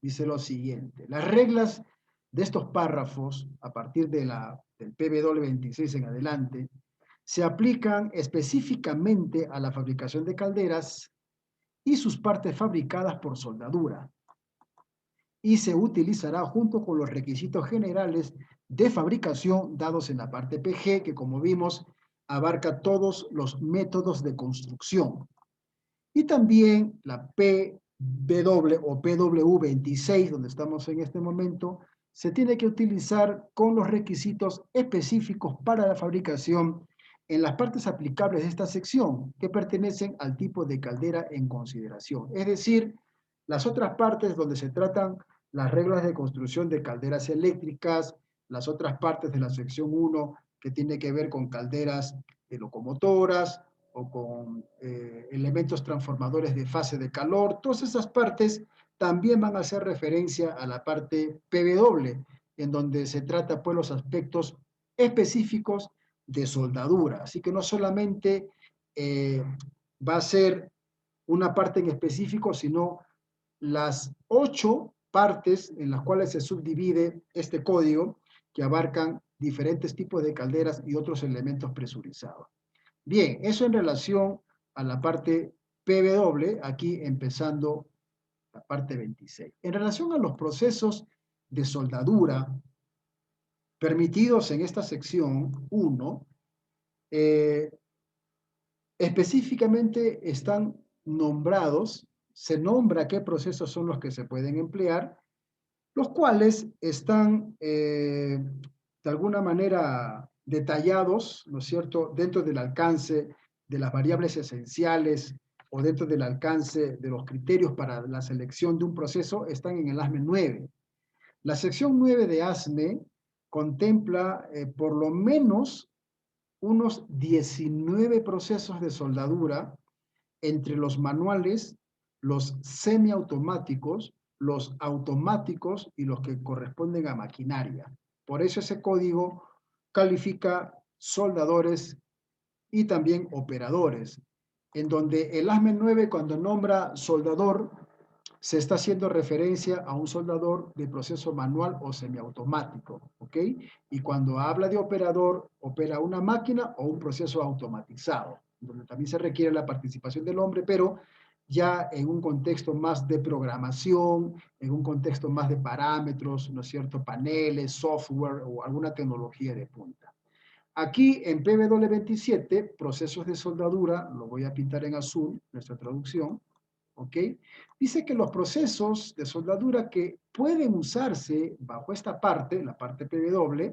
lo siguiente: las reglas de estos párrafos, a partir del PW 26 en adelante, se aplican específicamente a la fabricación de calderas y sus partes fabricadas por soldadura, y se utilizará junto con los requisitos generales de fabricación dados en la parte PG, que como vimos abarca todos los métodos de construcción. Y también la PW o PW26, donde estamos en este momento, se tiene que utilizar con los requisitos específicos para la fabricación en las partes aplicables de esta sección, que pertenecen al tipo de caldera en consideración. Es decir, las otras partes donde se tratan las reglas de construcción de calderas eléctricas, las otras partes de la sección 1 que tiene que ver con calderas de locomotoras, o con elementos transformadores de fase de calor, todas esas partes también van a hacer referencia a la parte PW, en donde se trata pues los aspectos específicos de soldadura. Así que no solamente va a ser una parte en específico, sino las 8 partes en las cuales se subdivide este código, que abarcan diferentes tipos de calderas y otros elementos presurizados. Bien, eso en relación a la parte PW, aquí empezando la parte 26. En relación a los procesos de soldadura permitidos en esta sección 1, específicamente están nombrados, se nombra qué procesos son los que se pueden emplear, los cuales están de alguna manera detallados, ¿no es cierto?, dentro del alcance de las variables esenciales o dentro del alcance de los criterios para la selección de un proceso, están en el ASME 9. La sección 9 de ASME contempla por lo menos unos 19 procesos de soldadura entre los manuales, los semiautomáticos, los automáticos y los que corresponden a maquinaria. Por eso ese código califica soldadores y también operadores, en donde el ASME 9 cuando nombra soldador se está haciendo referencia a un soldador de proceso manual o semiautomático, ¿ok? Y cuando habla de operador, opera una máquina o un proceso automatizado, donde también se requiere la participación del hombre, pero ya en un contexto más de programación, en un contexto más de parámetros, ¿no es cierto?, paneles, software o alguna tecnología de punta. Aquí en PW27, procesos de soldadura, lo voy a pintar en azul, nuestra traducción, ¿ok? Dice que los procesos de soldadura que pueden usarse bajo esta parte, la parte PW,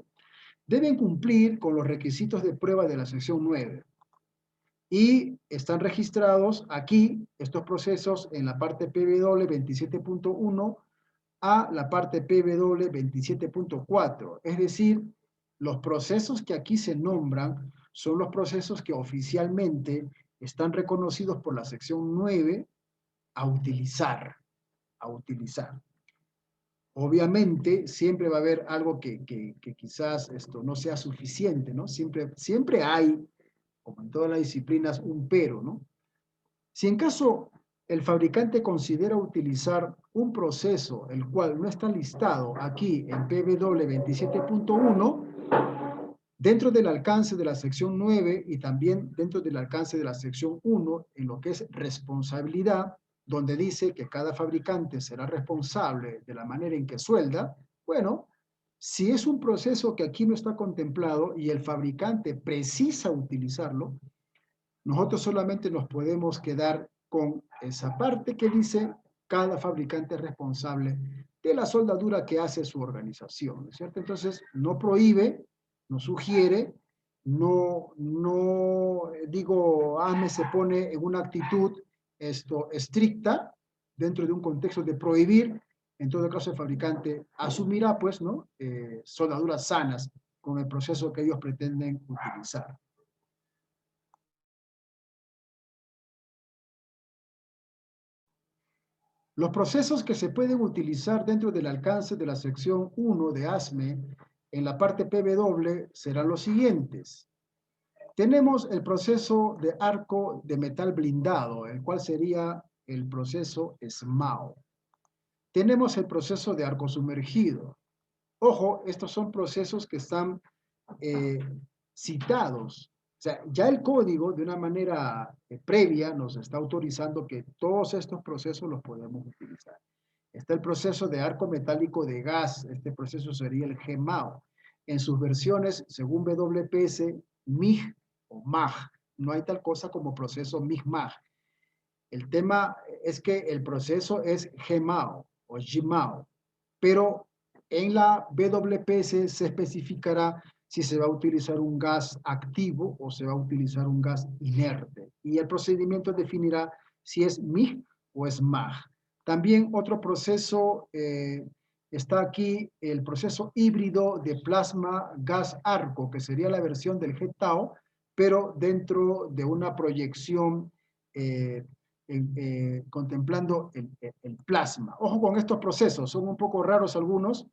deben cumplir con los requisitos de prueba de la sección 9. Y están registrados aquí estos procesos en la parte PW 27.1 a la parte PW 27.4. Es decir, los procesos que aquí se nombran son los procesos que oficialmente están reconocidos por la sección 9 a utilizar, a utilizar. Obviamente, siempre va a haber algo que quizás esto no sea suficiente, ¿no? Siempre hay, como en todas las disciplinas, un pero, ¿no? Si en caso el fabricante considera utilizar un proceso el cual no está listado aquí en PW 27.1, dentro del alcance de la sección 9 y también dentro del alcance de la sección 1, en lo que es responsabilidad, donde dice que cada fabricante será responsable de la manera en que suelda, bueno, si es un proceso que aquí no está contemplado y el fabricante precisa utilizarlo, nosotros solamente nos podemos quedar con esa parte que dice cada fabricante es responsable de la soldadura que hace su organización, ¿no es cierto? Entonces, no prohíbe, no sugiere, no digo, ASME se pone en una actitud estricta dentro de un contexto de prohibir. En todo caso, el fabricante asumirá, pues, ¿no? Soldaduras sanas con el proceso que ellos pretenden utilizar. Los procesos que se pueden utilizar dentro del alcance de la sección 1 de ASME en la parte PW serán los siguientes. Tenemos el proceso de arco de metal blindado, el cual sería el proceso SMAO. Tenemos el proceso de arco sumergido. Ojo, estos son procesos que están citados. O sea, ya el código de una manera previa nos está autorizando que todos estos procesos los podemos utilizar. Está el proceso de arco metálico de gas, este proceso sería el GMAO. En sus versiones, según WPS, MIG o MAG. No hay tal cosa como proceso MIG-MAG. El tema es que el proceso es GMAO o GMAO, pero en la WPS se especificará si se va a utilizar un gas activo o se va a utilizar un gas inerte. Y el procedimiento definirá si es MIG o es MAG. También otro proceso está aquí, el proceso híbrido de plasma gas arco, que sería la versión del GTAO, pero dentro de una proyección contemplando el plasma. Ojo con estos procesos, son un poco raros algunos.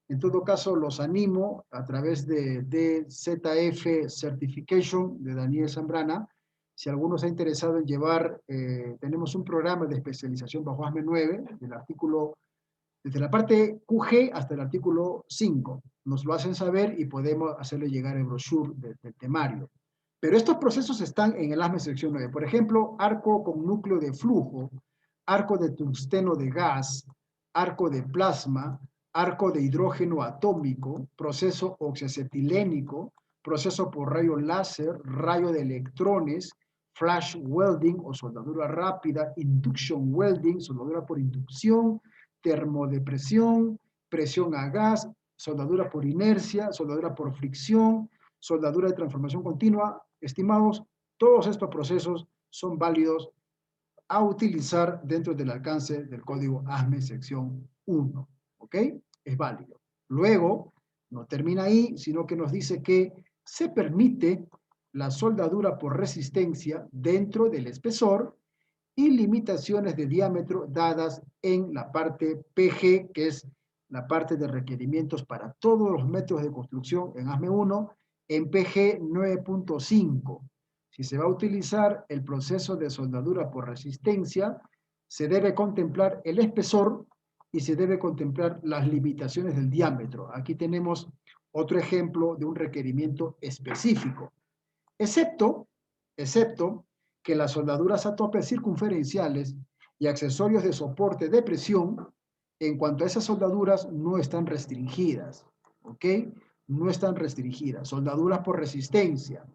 En todo caso, los animo a través de DZF Certification de Daniel Zambrana. Si alguno se ha interesado en llevar, tenemos un programa de especialización bajo ASME 9, del artículo, desde la parte QG hasta el artículo 5. Nos lo hacen saber y podemos hacerle llegar el brochure del temario. Pero estos procesos están en el ASME sección 9. Por ejemplo, arco con núcleo de flujo, arco de tungsteno de gas, arco de plasma, arco de hidrógeno atómico, proceso oxiacetilénico, proceso por rayo láser, rayo de electrones, flash welding o soldadura rápida, induction welding, soldadura por inducción, termodepresión, presión a gas, soldadura por inercia, soldadura por fricción, soldadura de transformación continua. Estimados, todos estos procesos son válidos a utilizar dentro del alcance del código ASME sección 1. ¿Ok? Es válido. Luego, no termina ahí, sino que nos dice que se permite la soldadura por resistencia dentro del espesor y limitaciones de diámetro dadas en la parte PG, que es la parte de requerimientos para todos los métodos de construcción en ASME 1, en PG 9.5. Si se va a utilizar el proceso de soldadura por resistencia, se debe contemplar el espesor y se debe contemplar las limitaciones del diámetro. Aquí tenemos otro ejemplo de un requerimiento específico. Excepto que las soldaduras a tope circunferenciales y accesorios de soporte de presión, en cuanto a esas soldaduras, no están restringidas. ¿Ok? No están restringidas. Soldaduras por resistencia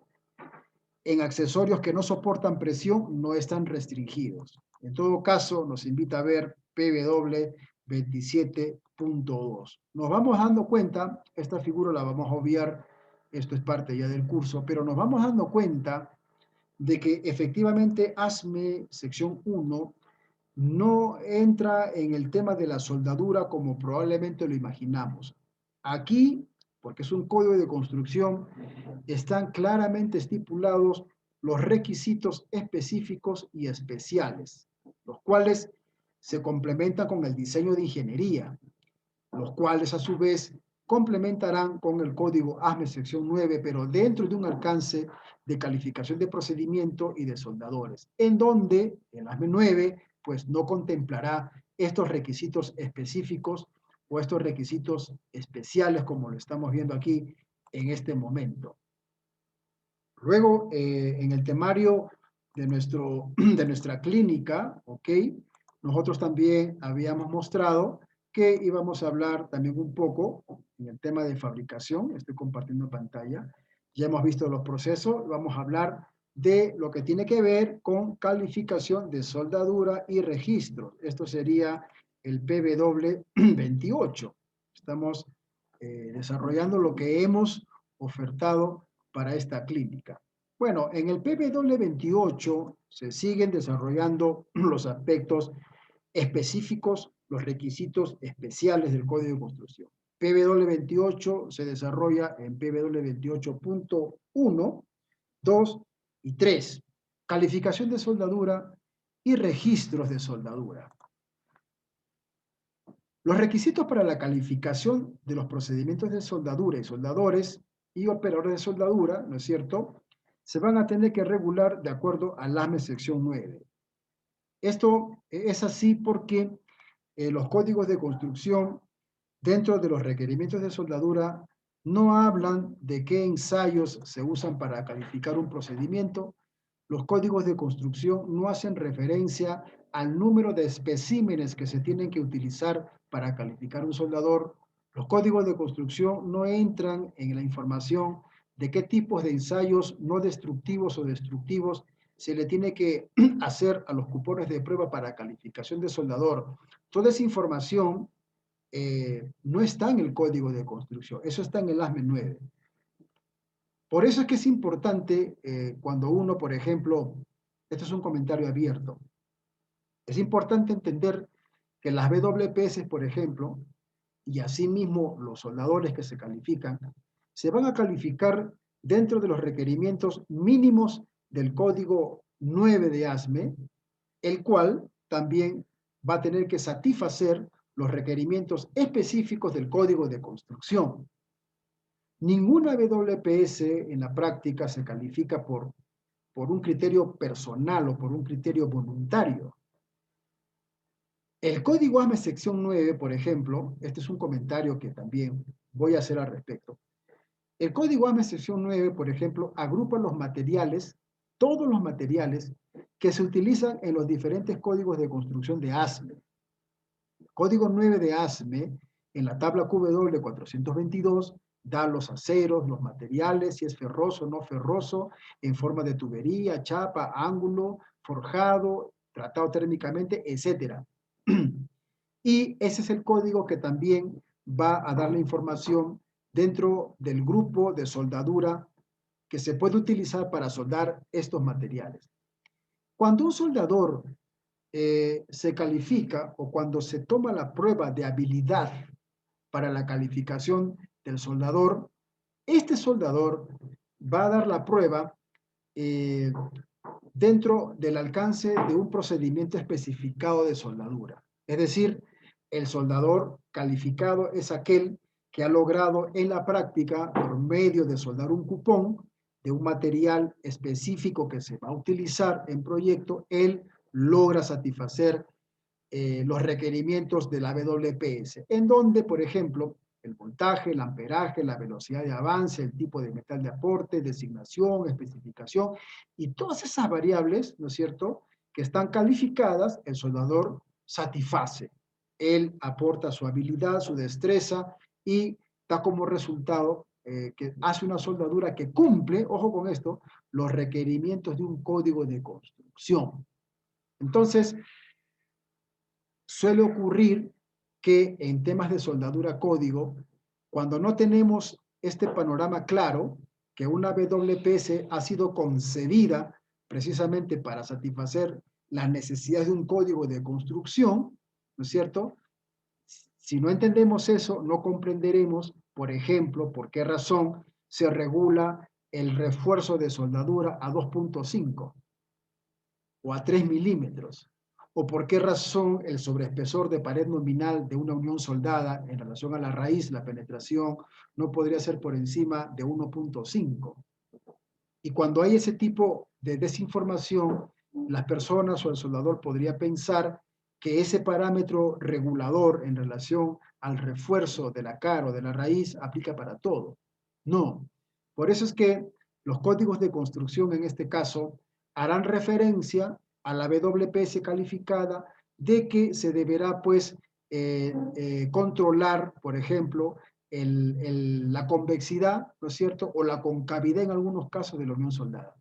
en accesorios que no soportan presión no están restringidos. En todo caso, nos invita a ver PW 27.2. Nos vamos dando cuenta, esta figura la vamos a obviar, esto es parte ya del curso, pero nos vamos dando cuenta de que efectivamente ASME sección 1 no entra en el tema de la soldadura como probablemente lo imaginamos. Aquí, porque es un código de construcción, están claramente estipulados los requisitos específicos y especiales, los cuales se complementan con el diseño de ingeniería, los cuales a su vez complementarán con el código ASME sección 9, pero dentro de un alcance de calificación de procedimiento y de soldadores, en donde el ASME 9 pues no contemplará estos requisitos específicos o estos requisitos especiales como lo estamos viendo aquí en este momento. Luego, en el temario de nuestra clínica, ¿ok? Nosotros también habíamos mostrado que íbamos a hablar también un poco en el tema de fabricación. Estoy compartiendo pantalla. Ya hemos visto los procesos. Vamos a hablar de lo que tiene que ver con calificación de soldadura y registro. Esto sería el PW 28. Estamos desarrollando lo que hemos ofertado para esta clínica. Bueno, en el PW 28 se siguen desarrollando los aspectos específicos, los requisitos especiales del Código de Construcción. PW 28 se desarrolla en PW 28.1, 2 y 3. Calificación de soldadura y registros de soldadura. Los requisitos para la calificación de los procedimientos de soldadura y soldadores y operadores de soldadura, ¿no es cierto?, se van a tener que regular de acuerdo al ASME sección 9. Esto es así porque los códigos de construcción dentro de los requerimientos de soldadura no hablan de qué ensayos se usan para calificar un procedimiento. Los códigos de construcción no hacen referencia al número de especímenes que se tienen que utilizar para calificar un soldador. Los códigos de construcción no entran en la información de qué tipos de ensayos no destructivos o destructivos se le tiene que hacer a los cupones de prueba para calificación de soldador. Toda esa información no está en el código de construcción, eso está en el ASME 9. Por eso es que es importante cuando uno, por ejemplo, esto es un comentario abierto, es importante entender que las BWPS, por ejemplo, y asimismo los soldadores que se califican, se van a calificar dentro de los requerimientos mínimos del código 9 de ASME, el cual también va a tener que satisfacer los requerimientos específicos del código de construcción. Ninguna WPS en la práctica se califica por un criterio personal o por un criterio voluntario. El código ASME sección 9, por ejemplo, este es un comentario que también voy a hacer al respecto. El código ASME sección 9, por ejemplo, agrupa los materiales, todos los materiales que se utilizan en los diferentes códigos de construcción de ASME. El código 9 de ASME, en la tabla QW 422, da los aceros, los materiales, si es ferroso o no ferroso, en forma de tubería, chapa, ángulo, forjado, tratado térmicamente, etc. Y ese es el código que también va a dar la información dentro del grupo de soldadura que se puede utilizar para soldar estos materiales. Cuando un soldador se califica o cuando se toma la prueba de habilidad para la calificación del soldador, este soldador va a dar la prueba dentro del alcance de un procedimiento especificado de soldadura. Es decir, el soldador calificado es aquel que ha logrado en la práctica, por medio de soldar un cupón de un material específico que se va a utilizar en proyecto, él logra satisfacer los requerimientos de la WPS, en donde, por ejemplo, el voltaje, el amperaje, la velocidad de avance, el tipo de metal de aporte, designación, especificación, y todas esas variables, ¿no es cierto?, que están calificadas, el soldador satisface. Él aporta su habilidad, su destreza, y da como resultado que hace una soldadura que cumple, ojo con esto, los requerimientos de un código de construcción. Entonces, suele ocurrir que en temas de soldadura código, cuando no tenemos este panorama claro, que una WPS ha sido concebida precisamente para satisfacer las necesidades de un código de construcción, ¿no es cierto? Si no entendemos eso, no comprenderemos, por ejemplo, por qué razón se regula el refuerzo de soldadura a 2.5 o a 3 milímetros, o por qué razón el sobreespesor de pared nominal de una unión soldada en relación a la raíz, la penetración, no podría ser por encima de 1.5. Y cuando hay ese tipo de desinformación, las personas o el soldador podría pensar que ese parámetro regulador en relación al refuerzo de la cara o de la raíz aplica para todo. No. Por eso es que los códigos de construcción en este caso harán referencia a la WPS calificada de que se deberá pues controlar, por ejemplo, la convexidad, ¿no es cierto?, o la concavidad en algunos casos de la unión soldada.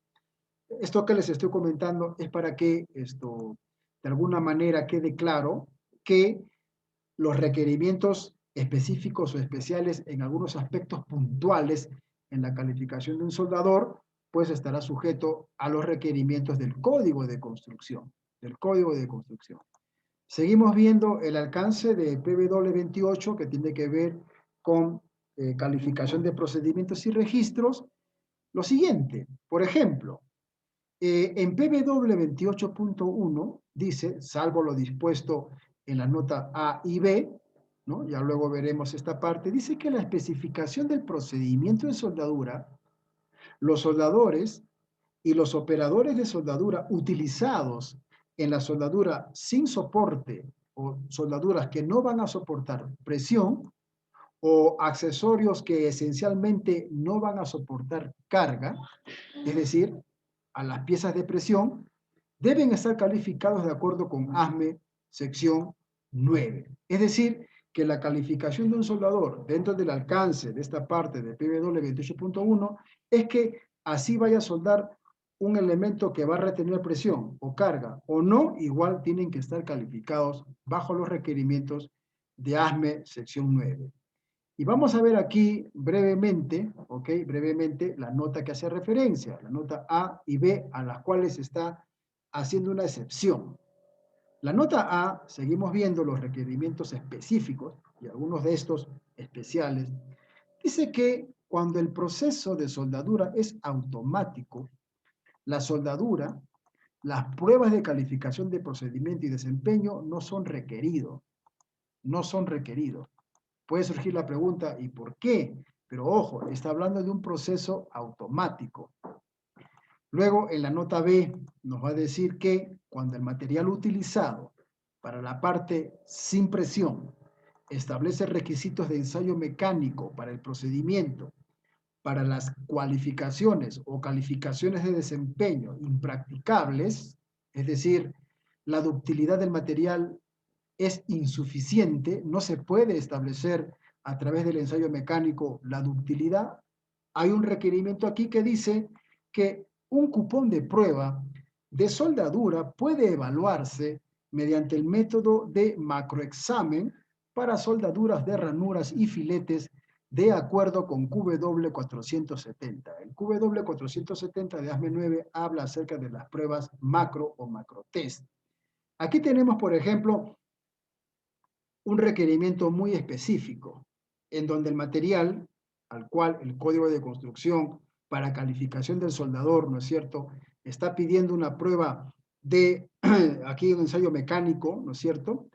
Esto que les estoy comentando es para que esto de alguna manera quede claro que los requerimientos específicos o especiales en algunos aspectos puntuales en la calificación de un soldador, pues estará sujeto a los requerimientos del código de construcción, Seguimos viendo el alcance de PW28 que tiene que ver con calificación de procedimientos y registros. Lo siguiente, por ejemplo, en PW 28.1 dice, salvo lo dispuesto en la nota A y B, ¿no? Ya luego veremos esta parte, dice que la especificación del procedimiento de soldadura, los soldadores y los operadores de soldadura utilizados en la soldadura sin soporte o soldaduras que no van a soportar presión o accesorios que esencialmente no van a soportar carga, es decir, a las piezas de presión, deben estar calificados de acuerdo con ASME sección 9. Es decir, que la calificación de un soldador dentro del alcance de esta parte de PW 28.1 es que así vaya a soldar un elemento que va a retener presión o carga o no, igual tienen que estar calificados bajo los requerimientos de ASME sección 9. Y vamos a ver aquí brevemente, ¿ok? Brevemente la nota que hace referencia, la nota A y B, a las cuales está haciendo una excepción. La nota A, seguimos viendo los requerimientos específicos, y algunos de estos especiales, dice que cuando el proceso de soldadura es automático, la soldadura las pruebas de calificación de procedimiento y desempeño no son requeridos. No son requeridos. Puede surgir la pregunta, ¿y por qué? Pero ojo, está hablando de un proceso automático. Luego, en la nota B, nos va a decir que cuando el material utilizado para la parte sin presión establece requisitos de ensayo mecánico para el procedimiento, para las cualificaciones o calificaciones de desempeño impracticables, es decir, la ductilidad del material es insuficiente, no se puede establecer a través del ensayo mecánico la ductilidad, hay un requerimiento aquí que dice que un cupón de prueba de soldadura puede evaluarse mediante el método de macroexamen para soldaduras de ranuras y filetes de acuerdo con QW470. El QW470 de ASME 9 habla acerca de las pruebas macro o macrotest. Aquí tenemos, por ejemplo, un requerimiento muy específico, en donde el material al cual el código de construcción para calificación del soldador, ¿no es cierto?, está pidiendo una prueba de, aquí un ensayo mecánico, ¿no es cierto?,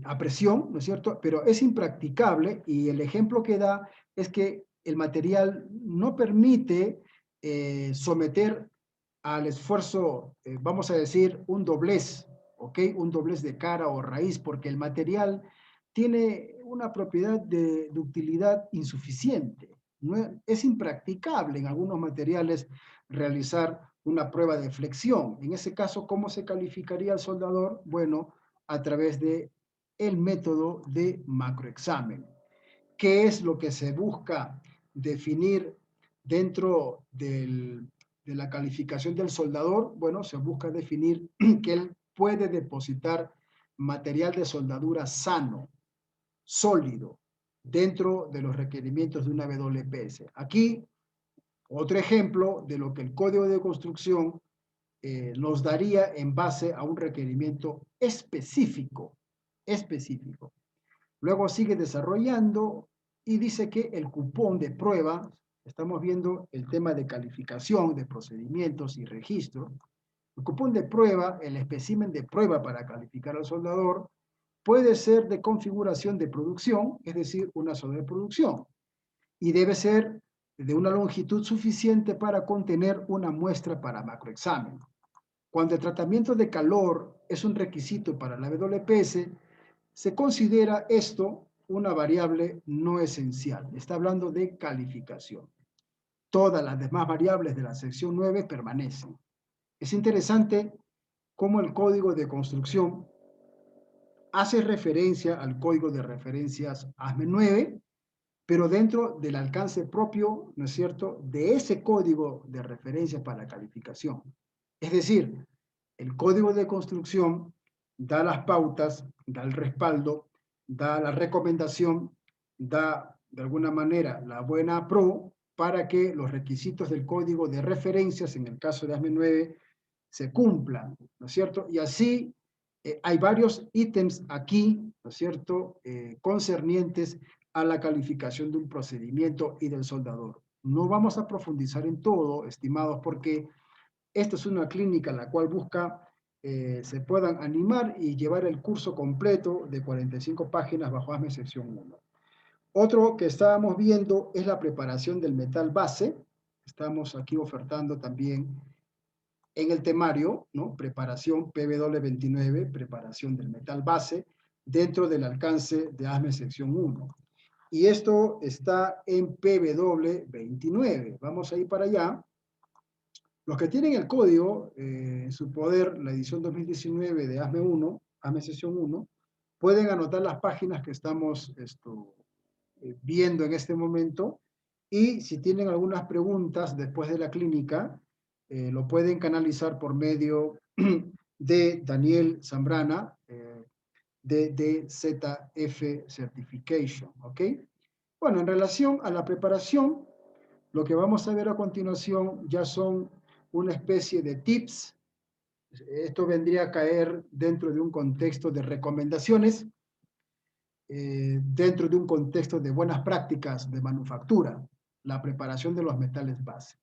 a presión, ¿no es cierto?, pero es impracticable y el ejemplo que da es que el material no permite someter al esfuerzo, vamos a decir, un doblez, ¿ok? Un doblez de cara o raíz, porque el material tiene una propiedad de ductilidad insuficiente. ¿No? Es impracticable en algunos materiales realizar una prueba de flexión. En ese caso, ¿cómo se calificaría el soldador? Bueno, a través de el método de macroexamen. ¿Qué es lo que se busca definir dentro de la calificación del soldador? Bueno, se busca definir que él puede depositar material de soldadura sano, sólido, dentro de los requerimientos de una WPS. Aquí, otro ejemplo de lo que el código de construcción nos daría en base a un requerimiento específico. Luego sigue desarrollando y dice que el cupón de prueba, estamos viendo el tema de calificación de procedimientos y registro, el cupón de prueba, el espécimen de prueba para calificar al soldador, puede ser de configuración de producción, es decir, una sobreproducción, y debe ser de una longitud suficiente para contener una muestra para macroexamen. Cuando el tratamiento de calor es un requisito para la WPS, se considera esto una variable no esencial. Está hablando de calificación. Todas las demás variables de la sección 9 permanecen. Es interesante cómo el código de construcción hace referencia al código de referencias ASME 9, pero dentro del alcance propio, ¿no es cierto?, de ese código de referencia para calificación. Es decir, el código de construcción da las pautas, da el respaldo, da la recomendación, da de alguna manera la buena pro para que los requisitos del código de referencias, en el caso de ASME 9, se cumplan, ¿no es cierto? Y así hay varios ítems aquí, ¿no es cierto?, concernientes a la calificación de un procedimiento y del soldador. No vamos a profundizar en todo, estimados, porque esta es una clínica la cual busca se puedan animar y llevar el curso completo de 45 páginas bajo ASME sección 1. Otro que estábamos viendo es la preparación del metal base. Estamos aquí ofertando también en el temario, ¿no?, preparación PW29, preparación del metal base, dentro del alcance de ASME sección 1. Y esto está en PW29. Vamos a ir para allá. Los que tienen el código en su poder, la edición 2019 de ASME 1, ASME sesión 1, pueden anotar las páginas que estamos viendo en este momento, y si tienen algunas preguntas después de la clínica, lo pueden canalizar por medio de Daniel Zambrana, de DZF Certification, ¿ok? Bueno, en relación a la preparación, lo que vamos a ver a continuación ya son una especie de tips. Esto vendría a caer dentro de un contexto de recomendaciones, dentro de un contexto de buenas prácticas de manufactura, la preparación de los metales base.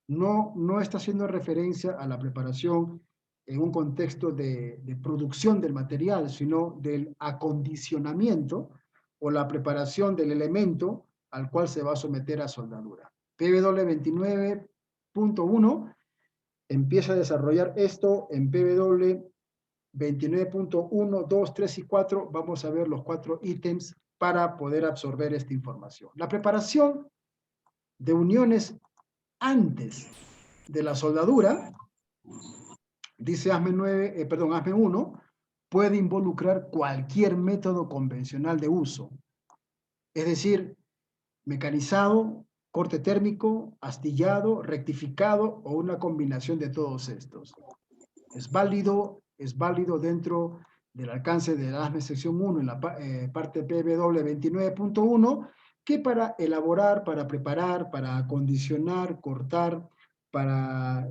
no está haciendo referencia a la preparación en un contexto de producción del material, sino del acondicionamiento o la preparación del elemento al cual se va a someter a soldadura. PW 29.1 empieza a desarrollar esto. En PW 29.1, 2, 3 y 4 vamos a ver los 4 ítems para poder absorber esta información. La preparación de uniones antes de la soldadura, dice ASME 1, puede involucrar cualquier método convencional de uso, es decir, mecanizado, corte térmico, astillado, rectificado o una combinación de todos estos. Es válido dentro del alcance de la ASME sección 1 en la parte PW 29.1, que para elaborar, para preparar, para acondicionar, cortar, para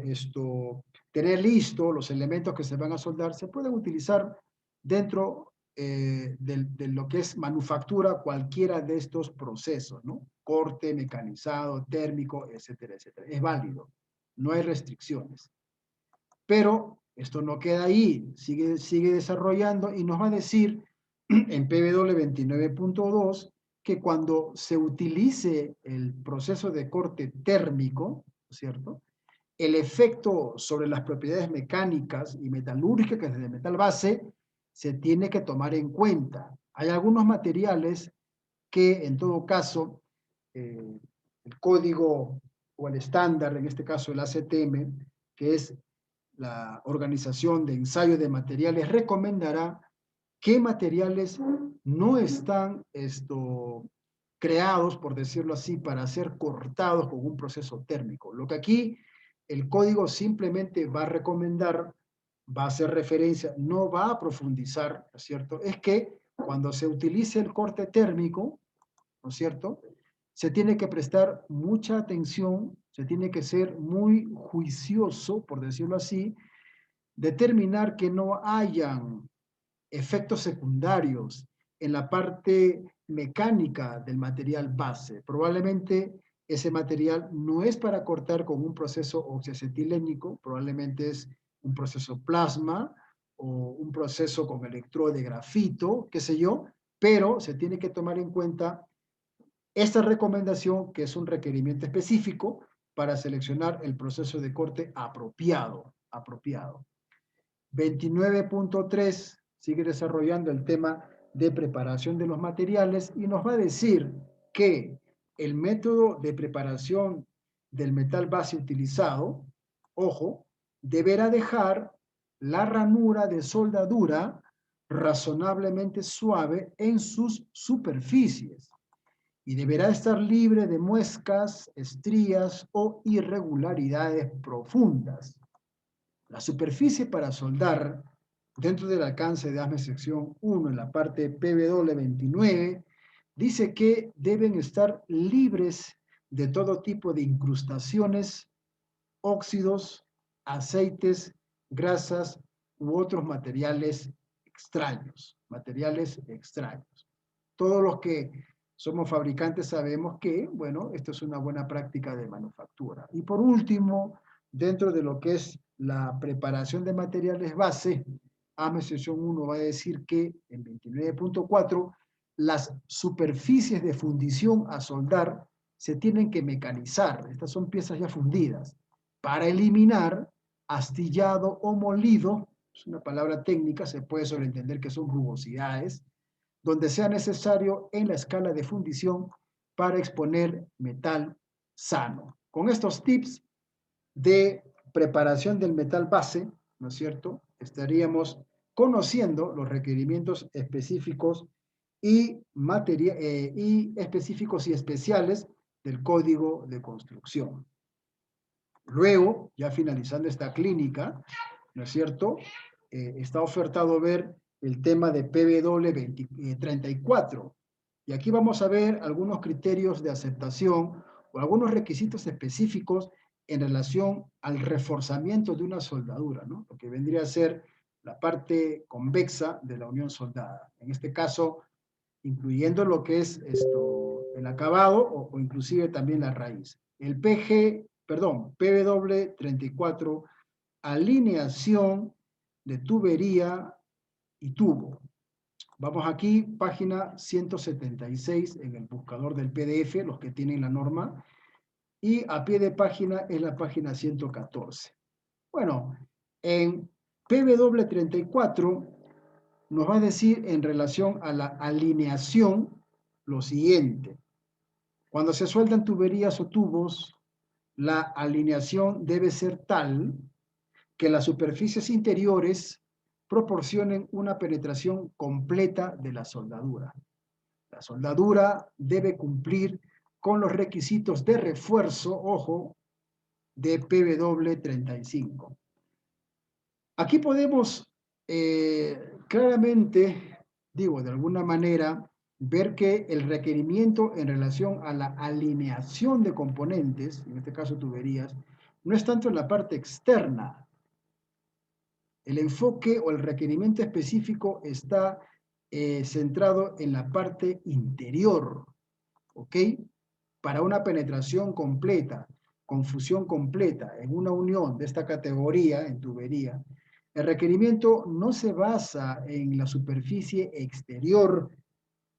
tener listo los elementos que se van a soldar, se pueden utilizar dentro de lo que es manufactura cualquiera de estos procesos, ¿no? Corte, mecanizado, térmico, etcétera, etcétera. Es válido, no hay restricciones. Pero esto no queda ahí, sigue desarrollando y nos va a decir en PW 29.2 que cuando se utilice el proceso de corte térmico, ¿cierto? El efecto sobre las propiedades mecánicas y metalúrgicas del metal base se tiene que tomar en cuenta. Hay algunos materiales que, en todo caso, el código o el estándar, en este caso el ACTM, que es la Organización de Ensayo de Materiales, recomendará qué materiales no están creados, por decirlo así, para ser cortados con un proceso térmico. Lo que aquí el código simplemente va a recomendar, va a hacer referencia, no va a profundizar, ¿no es cierto? Es que cuando se utilice el corte térmico, ¿no es cierto?, se tiene que prestar mucha atención, se tiene que ser muy juicioso, por decirlo así, determinar que no hayan efectos secundarios en la parte mecánica del material base. Probablemente ese material no es para cortar con un proceso oxiacetilénico, probablemente es un proceso plasma o un proceso con electrodo de grafito, qué sé yo, pero se tiene que tomar en cuenta esta recomendación, que es un requerimiento específico para seleccionar el proceso de corte apropiado. 29.3 sigue desarrollando el tema de preparación de los materiales y nos va a decir que el método de preparación del metal base utilizado, ojo, deberá dejar la ranura de soldadura razonablemente suave en sus superficies y deberá estar libre de muescas, estrías o irregularidades profundas. La superficie para soldar dentro del alcance de ASME sección 1 en la parte PW 29 dice que deben estar libres de todo tipo de incrustaciones, óxidos, aceites, grasas u otros materiales extraños. Todos los que somos fabricantes sabemos que, bueno, esto es una buena práctica de manufactura. Y por último, dentro de lo que es la preparación de materiales base, ASME sección 1 va a decir que en 29.4 las superficies de fundición a soldar se tienen que mecanizar. Estas son piezas ya fundidas para eliminar astillado o molido, es una palabra técnica, se puede sobreentender que son rugosidades, donde sea necesario en la escala de fundición para exponer metal sano. Con estos tips de preparación del metal base, ¿no es cierto?, estaríamos conociendo los requerimientos específicos y específicos y especiales del código de construcción. Luego, ya finalizando esta clínica, ¿no es cierto?, está ofertado ver el tema de PW 34. Y aquí vamos a ver algunos criterios de aceptación o algunos requisitos específicos en relación al reforzamiento de una soldadura, ¿no? Lo que vendría a ser la parte convexa de la unión soldada. En este caso, incluyendo lo que es el acabado o inclusive también la raíz. El PG PW34, alineación de tubería y tubo. Vamos aquí, página 176 en el buscador del PDF, los que tienen la norma, y a pie de página es la página 114. Bueno, en PW34 nos va a decir en relación a la alineación lo siguiente. Cuando se sueldan tuberías o tubos, la alineación debe ser tal que las superficies interiores proporcionen una penetración completa de la soldadura. La soldadura debe cumplir con los requisitos de refuerzo, ojo, de PW35. Aquí podemos claramente, digo, de alguna manera, ver que el requerimiento en relación a la alineación de componentes, en este caso tuberías, no es tanto en la parte externa. El enfoque o el requerimiento específico está centrado en la parte interior, ¿ok? Para una penetración completa, con fusión completa, en una unión de esta categoría, en tubería, el requerimiento no se basa en la superficie exterior,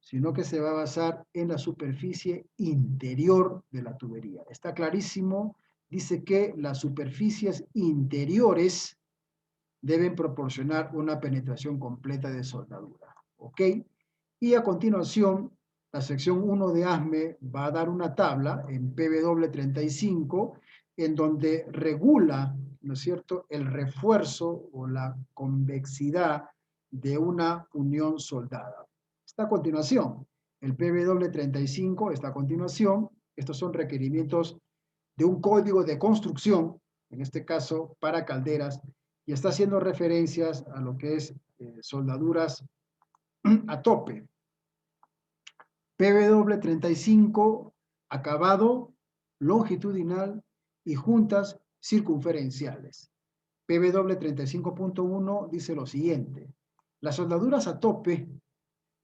sino que se va a basar en la superficie interior de la tubería. Está clarísimo, dice que las superficies interiores deben proporcionar una penetración completa de soldadura, ¿ok? Y a continuación, la sección 1 de ASME va a dar una tabla en PW35 en donde regula, ¿no es cierto?, el refuerzo o la convexidad de una unión soldada. Está a continuación. El PW35 está a continuación. Estos son requerimientos de un código de construcción, en este caso para calderas, y está haciendo referencias a lo que es soldaduras a tope. PW35, acabado, longitudinal y juntas circunferenciales. PW35.1 dice lo siguiente: las soldaduras a tope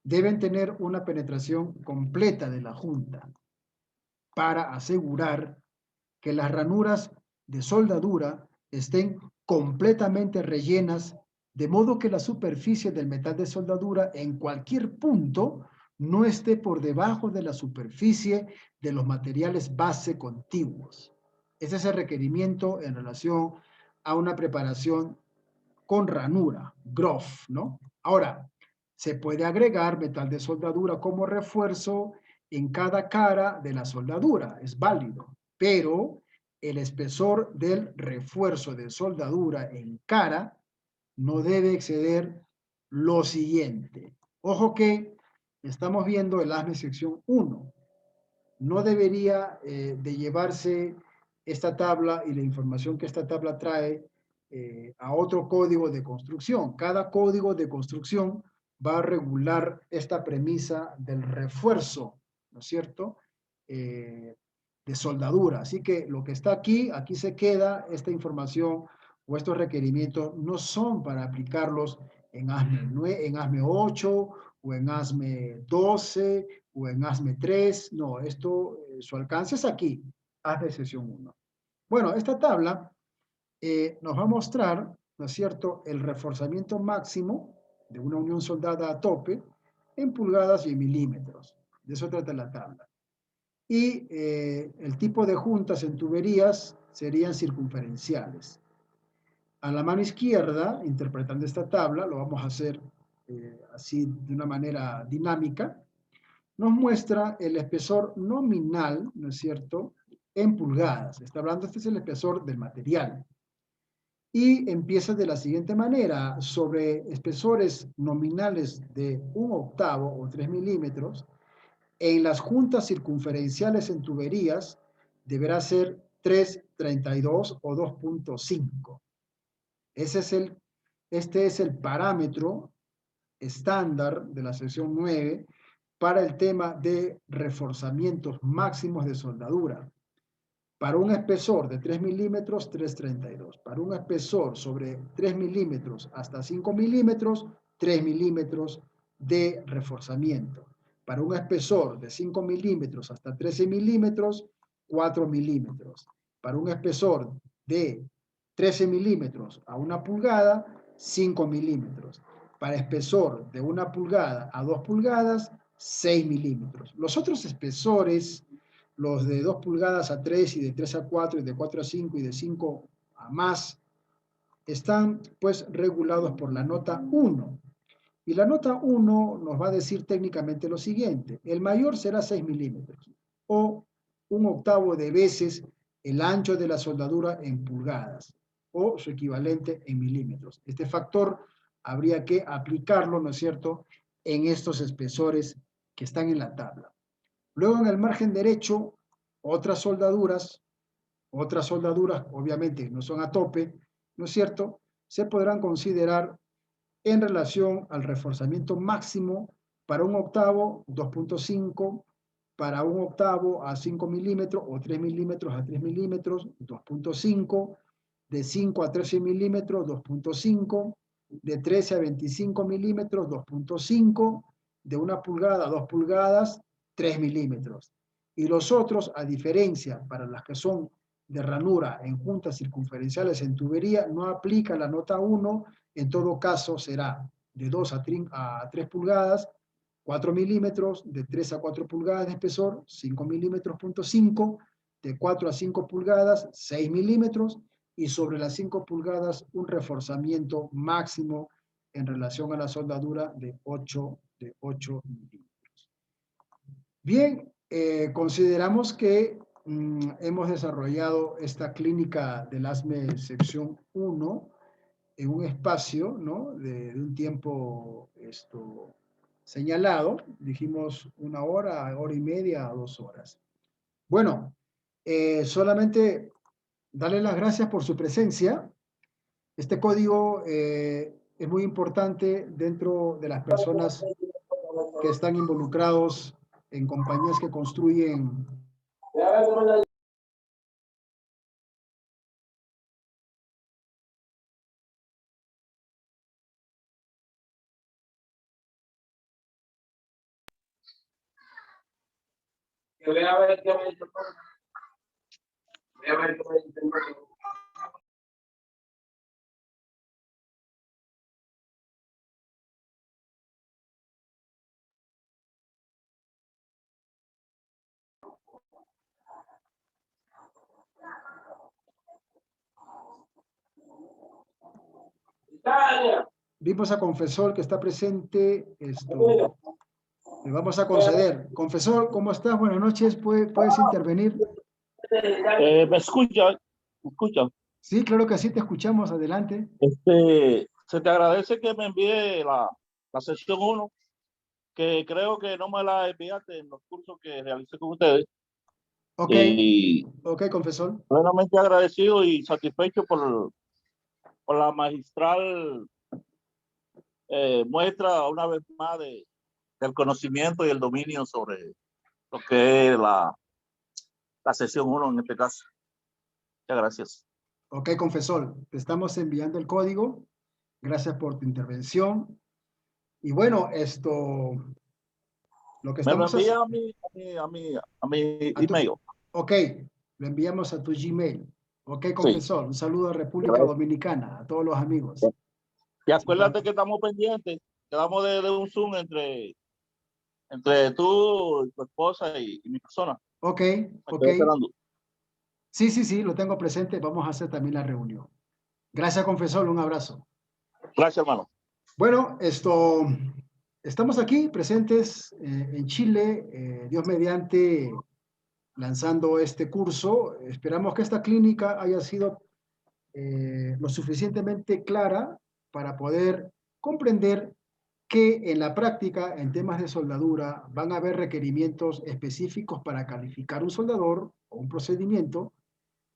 deben tener una penetración completa de la junta para asegurar que las ranuras de soldadura estén completamente rellenas, de modo que la superficie del metal de soldadura en cualquier punto no esté por debajo de la superficie de los materiales base contiguos. Ese es el requerimiento en relación a una preparación con ranura, groove, ¿no? Ahora, se puede agregar metal de soldadura como refuerzo en cada cara de la soldadura, es válido, pero el espesor del refuerzo de soldadura en cara no debe exceder lo siguiente. Ojo que estamos viendo el ASME sección 1. No debería de llevarse esta tabla y la información que esta tabla trae a otro código de construcción. Cada código de construcción va a regular esta premisa del refuerzo, ¿no es cierto?, de soldadura. Así que lo que está aquí, aquí se queda. Esta información o estos requerimientos no son para aplicarlos en ASME 9, en ASME 8 o en ASME 12 o en ASME 3. No, esto, su alcance es aquí, ASME sección 1. Bueno, esta tabla nos va a mostrar, ¿no es cierto?, el reforzamiento máximo de una unión soldada a tope en pulgadas y en milímetros. De eso trata la tabla. Y el tipo de juntas en tuberías serían circunferenciales. A la mano izquierda, interpretando esta tabla, lo vamos a hacer así de una manera dinámica, nos muestra el espesor nominal, ¿no es cierto?, en pulgadas. Está hablando, este es el espesor del material. Y empieza de la siguiente manera: sobre espesores nominales de 1/8 o 3 milímetros, en las juntas circunferenciales en tuberías deberá ser 3,32 o 2,5. Este es el parámetro estándar de la sección 9 para el tema de reforzamientos máximos de soldadura. Para un espesor de 3 milímetros, 3,32. Para un espesor sobre 3 milímetros hasta 5 milímetros, 3 milímetros de reforzamiento. Para un espesor de 5 milímetros hasta 13 milímetros, 4 milímetros. para un espesor de 13 milímetros a 1 pulgada, 5 milímetros. Para espesor de 1 pulgada a 2 pulgadas, 6 milímetros. Los otros espesores, los de 2 pulgadas a 3 y de 3 a 4 y de 4 a 5 y de 5 a más, están pues regulados por la nota 1. Y la nota 1 nos va a decir técnicamente lo siguiente: el mayor será 6 milímetros o 1/8 de veces el ancho de la soldadura en pulgadas o su equivalente en milímetros. Este factor habría que aplicarlo, ¿no es cierto?, en estos espesores que están en la tabla. Luego en el margen derecho, otras soldaduras obviamente no son a tope, ¿no es cierto?, se podrán considerar en relación al reforzamiento máximo para 1/8, 2.5, para 1/8 a 5 milímetros o 3 milímetros a 3 milímetros, 2.5, de 5 a 13 milímetros, 2.5, de 13 a 25 milímetros, 2.5, de 1 pulgada a 2 pulgadas, 3 milímetros. Y los otros, a diferencia, para las que son de ranura en juntas circunferenciales en tubería, no aplica la nota 1. En todo caso será de 2 a 3 pulgadas, 4 milímetros, de 3 a 4 pulgadas de espesor, 5 milímetros, punto 5, de 4 a 5 pulgadas, 6 milímetros, y sobre las 5 pulgadas un reforzamiento máximo en relación a la soldadura de 8 milímetros. Bien, consideramos que hemos desarrollado esta clínica del ASME sección 1 en un espacio, ¿no?, de un tiempo señalado. Dijimos 1 hora, hora y media a 2 horas. Bueno, solamente darle las gracias por su presencia. Este código es muy importante dentro de las personas que están involucrados en compañías que construyen Voy a ver qué me dice. Voy a ver qué me dice. Italia. Vimos a Confesor que está presente. Le vamos a conceder. Confesor, ¿cómo estás? Buenas noches. ¿Puedes intervenir? ¿Me escucha? ¿Me escucha? Sí, claro que sí, te escuchamos. Adelante. Se te agradece que me envíe la sesión 1, que creo que no me la enviaste en los cursos que realicé con ustedes. Ok, Y ok, Confesor. plenamente agradecido y satisfecho por la magistral muestra una vez más del conocimiento y el dominio sobre lo que es la sesión 1 en este caso. Muchas gracias. Ok, Confesor, te estamos enviando el código. Gracias por tu intervención. Y bueno, lo que Me lo estamos envía haciendo... a mi email. Ok, lo enviamos a tu Gmail. Ok, Sí. Confesor, un saludo a República Dominicana, a todos los amigos. Y acuérdate que estamos pendientes, quedamos de un Zoom entre tú, tu esposa y mi persona. Ok, Me ok. quedo esperando. Sí, lo tengo presente. Vamos a hacer también la reunión. Gracias, Confesor, un abrazo. Gracias, hermano. Bueno, estamos aquí presentes en Chile, Dios mediante, lanzando este curso. Esperamos que esta clínica haya sido lo suficientemente clara para poder comprender que en la práctica, en temas de soldadura, van a haber requerimientos específicos para calificar un soldador o un procedimiento,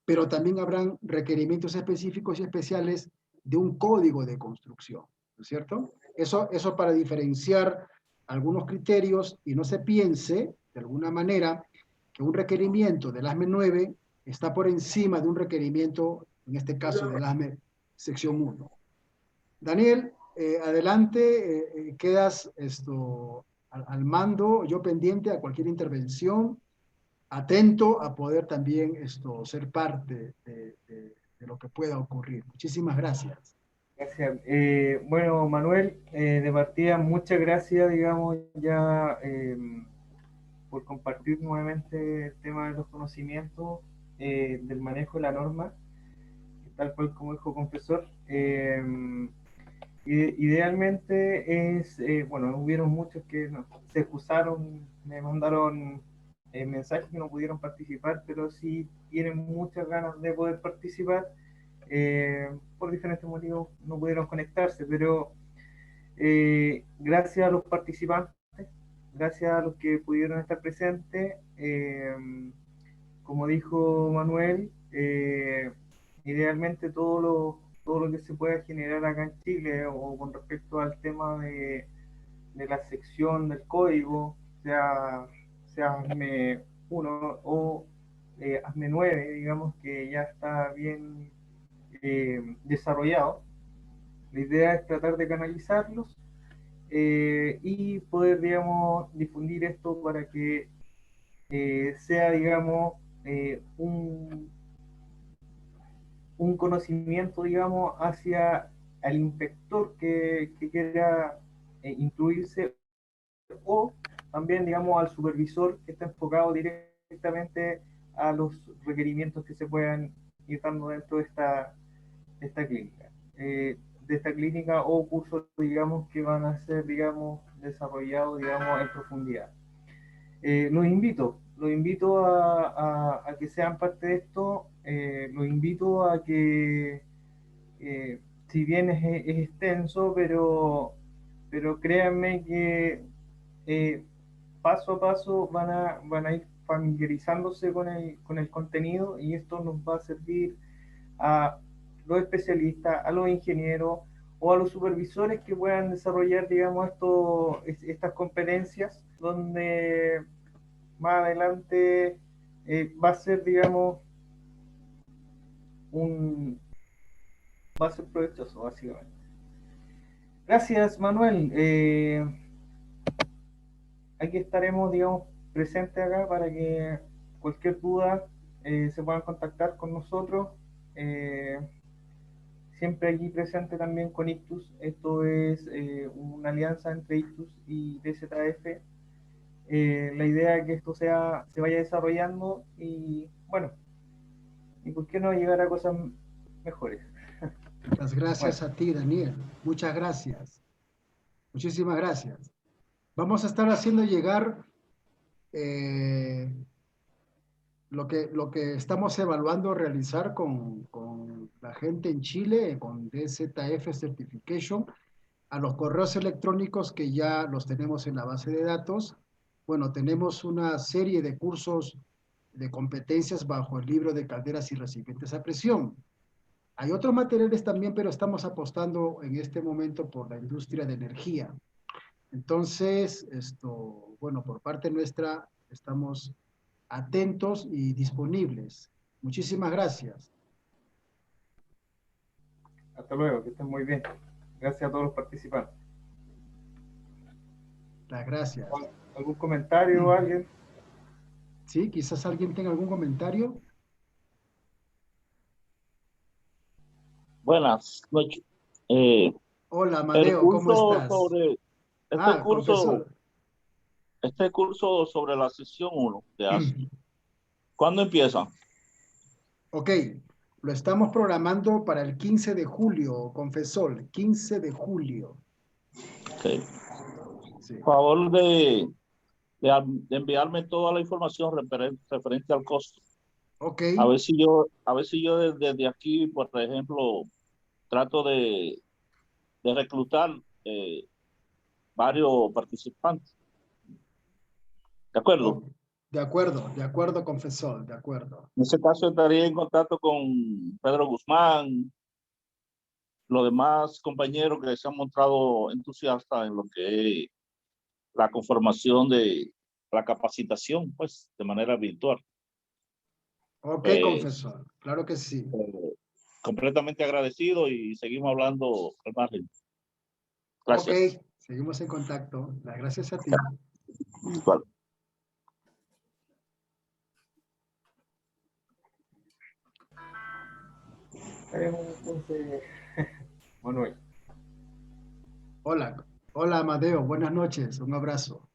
pero también habrán requerimientos específicos y especiales de un código de construcción, ¿no es cierto? Eso para diferenciar algunos criterios y no se piense, de alguna manera, que un requerimiento del ASME 9 está por encima de un requerimiento, en este caso del ASME sección 1. Daniel, adelante, quedas al mando, yo pendiente a cualquier intervención. atento a poder también ser parte de lo que pueda ocurrir. Muchísimas gracias. Gracias. Bueno, Manuel, de partida, muchas gracias, digamos, ya por compartir nuevamente el tema de los conocimientos del manejo de la norma, tal cual como dijo el confesor. Idealmente es, bueno, hubieron muchos que no, se excusaron, me mandaron mensajes que no pudieron participar, pero sí tienen muchas ganas de poder participar. Por diferentes motivos no pudieron conectarse, pero gracias a los participantes, gracias a los que pudieron estar presentes, como dijo Manuel, idealmente todo lo que se pueda generar acá en Chile o con respecto al tema de la sección del código, sea ASME 1 o ASME 9, digamos que ya está bien desarrollado. La idea es tratar de canalizarlos y poder, digamos, difundir esto para que sea, digamos, un conocimiento, digamos, hacia el inspector que quiera incluirse o también, digamos, al supervisor que está enfocado directamente a los requerimientos que se puedan ir dando dentro de esta clínica. De esta clínica o cursos, digamos, que van a ser, digamos, desarrollados, digamos, en profundidad. Los invito a que sean parte de esto, los invito a que, si bien es extenso, pero créanme que paso a paso van a ir familiarizándose con el contenido y esto nos va a servir a los especialistas, a los ingenieros o a los supervisores que puedan desarrollar, digamos, estas competencias donde más adelante va a ser, digamos, va a ser provechoso, básicamente. Gracias, Manuel. Aquí estaremos, digamos, presentes acá para que cualquier duda se puedan contactar con nosotros. Eh, Siempre aquí presente también con Ictus. Esto es una alianza entre Ictus y DZF. La idea es que esto se vaya desarrollando y bueno, y por qué no llegar a cosas mejores. Muchas gracias Bueno, a ti, Daniel. Muchas gracias. Muchísimas gracias. Vamos a estar haciendo llegar lo que estamos evaluando realizar con la gente en Chile, con DZF Certification, a los correos electrónicos que ya los tenemos en la base de datos. Bueno, tenemos una serie de cursos de competencias bajo el libro de calderas y recipientes a presión. Hay otros materiales también, pero estamos apostando en este momento por la industria de energía. Entonces, bueno, por parte nuestra estamos atentos y disponibles. Muchísimas gracias. hasta luego, que estén muy bien. Gracias a todos los participantes. Las gracias. ¿Algún comentario, alguien? ¿Sí? Quizás alguien tenga algún comentario. Buenas noches. Hola, El Amadeo, ¿cómo curso estás? sobre este Confesor. curso sobre la sesión 1 de ASME, ¿cuándo empieza? Ok, lo estamos programando para el 15 de julio, confesor, 15 de julio. Okay. Sí. Por favor de enviarme toda la información referente al costo. Ok, A ver si yo desde aquí, por ejemplo, trato de reclutar varios participantes. ¿De acuerdo? de acuerdo, confesor, de acuerdo. En ese caso estaría en contacto con Pedro Guzmán, los demás compañeros que se han mostrado entusiastas en lo que es la conformación de la capacitación, pues, de manera virtual. Ok, confesor, claro que sí. Completamente agradecido y seguimos hablando al margen. Gracias. Ok, seguimos en contacto. Las gracias a ti. Igual. Estaremos entonces, Manuel. Hola, hola Amadeo, buenas noches, un abrazo.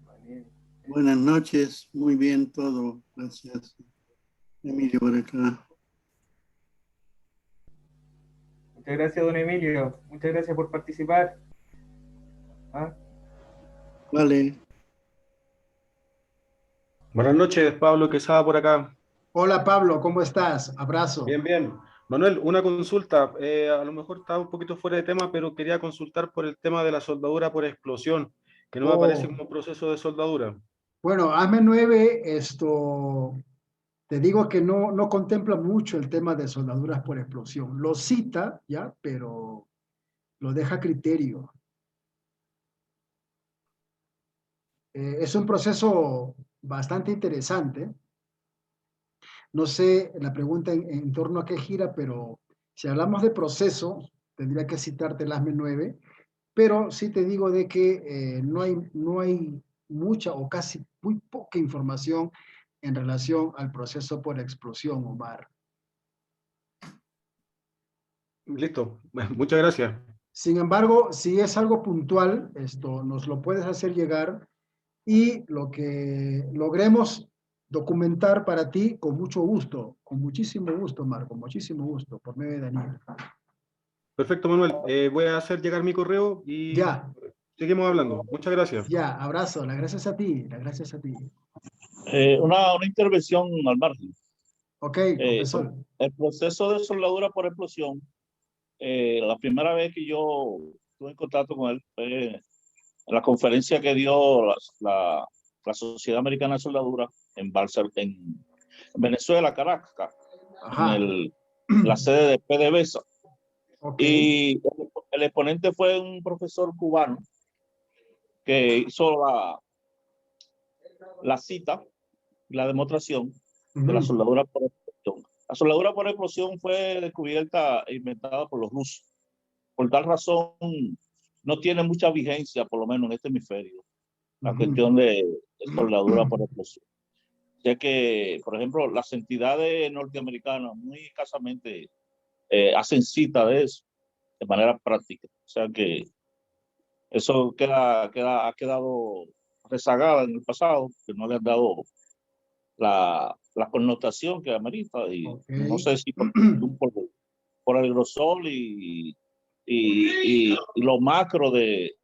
Daniel. Buenas noches, muy bien todo, gracias. Emilio por acá. Muchas gracias, don Emilio. Muchas gracias por participar. ¿Ah? Vale, Buenas noches, Pablo Quesada por acá. Hola Pablo, ¿cómo estás? Abrazo. Bien, bien. Manuel, una consulta. A lo mejor está un poquito fuera de tema, pero quería consultar por el tema de la soldadura por explosión, que no me aparece Oh, como proceso de soldadura. bueno, hazme 9, te digo que no contempla mucho el tema de soldaduras por explosión. Lo cita, ¿ya? Pero lo deja a criterio. Es un proceso bastante interesante. No sé la pregunta en torno a qué gira, pero si hablamos de proceso, tendría que citarte el ASME 9, pero sí te digo de que no hay mucha o casi muy poca información en relación al proceso por explosión, Omar. Listo. Muchas gracias. Sin embargo, si es algo puntual, esto nos lo puedes hacer llegar y lo que logremos documentar para ti con mucho gusto, con muchísimo gusto, Marco, muchísimo gusto, por medio de Daniel. Perfecto, Manuel. Voy a hacer llegar mi correo y Ya, seguimos hablando. Muchas gracias. ya, abrazo, las gracias a ti, las gracias a ti. Una intervención al margen. Ok, Eh, profesor. el proceso de soldadura por explosión, la primera vez que yo estuve en contacto con él fue en la conferencia que dio la Sociedad Americana de Soldadura en Venezuela, Caracas, Ajá. la sede de PDVSA. Ok. Y el exponente fue un profesor cubano que hizo la cita y la demostración de la Ujú. soldadura por explosión. La soldadura por explosión fue descubierta e inventada por los rusos. Por tal razón, no tiene mucha vigencia, por lo menos en este hemisferio, la Ujú. cuestión de soldadura por explosión. Ya que, por ejemplo, las entidades norteamericanas muy escasamente hacen cita de eso de manera práctica. O sea que eso ha quedado rezagada en el pasado, que no le han dado la connotación que amerita. Y Ok. no sé si por el grosor y lo macro de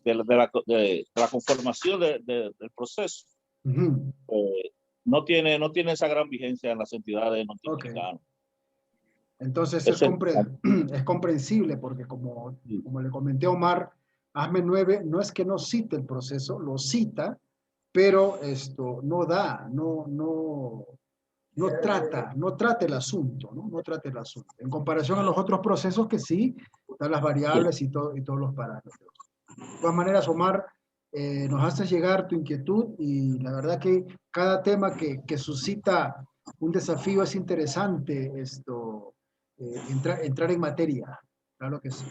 la conformación del proceso, Ujú. no tiene esa gran vigencia en las entidades Ok. norteamericanas. Entonces Eso es, es comprensible porque como le comenté a Omar, ASME 9 no es que no cite el proceso, lo cita, pero esto no da, no trata el asunto, ¿no? No trata el asunto. En comparación a los otros procesos que sí, dan las variables y todos los parámetros. De todas maneras, Omar, nos haces llegar tu inquietud y la verdad que cada tema que suscita un desafío es interesante entrar en materia. Claro que sí.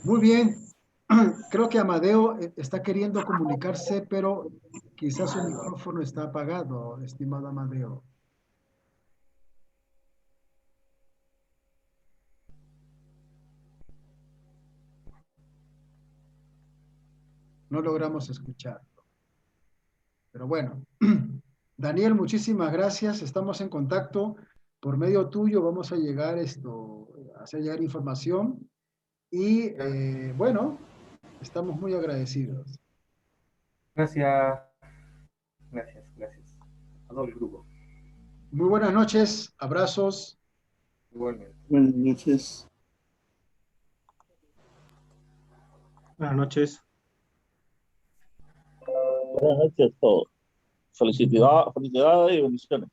Muy bien. Creo que Amadeo está queriendo comunicarse, pero quizás su micrófono está apagado, estimado Amadeo. No logramos escuchar. Pero bueno, Daniel, muchísimas gracias. Estamos en contacto. Por medio tuyo vamos a llegar a hacer llegar información. Y bueno, estamos muy agradecidos. Gracias, gracias. A todo el grupo. Muy buenas noches, abrazos. Igualmente. buenas noches. Buenas noches. buenas noches a todos. Felicidades y bendiciones.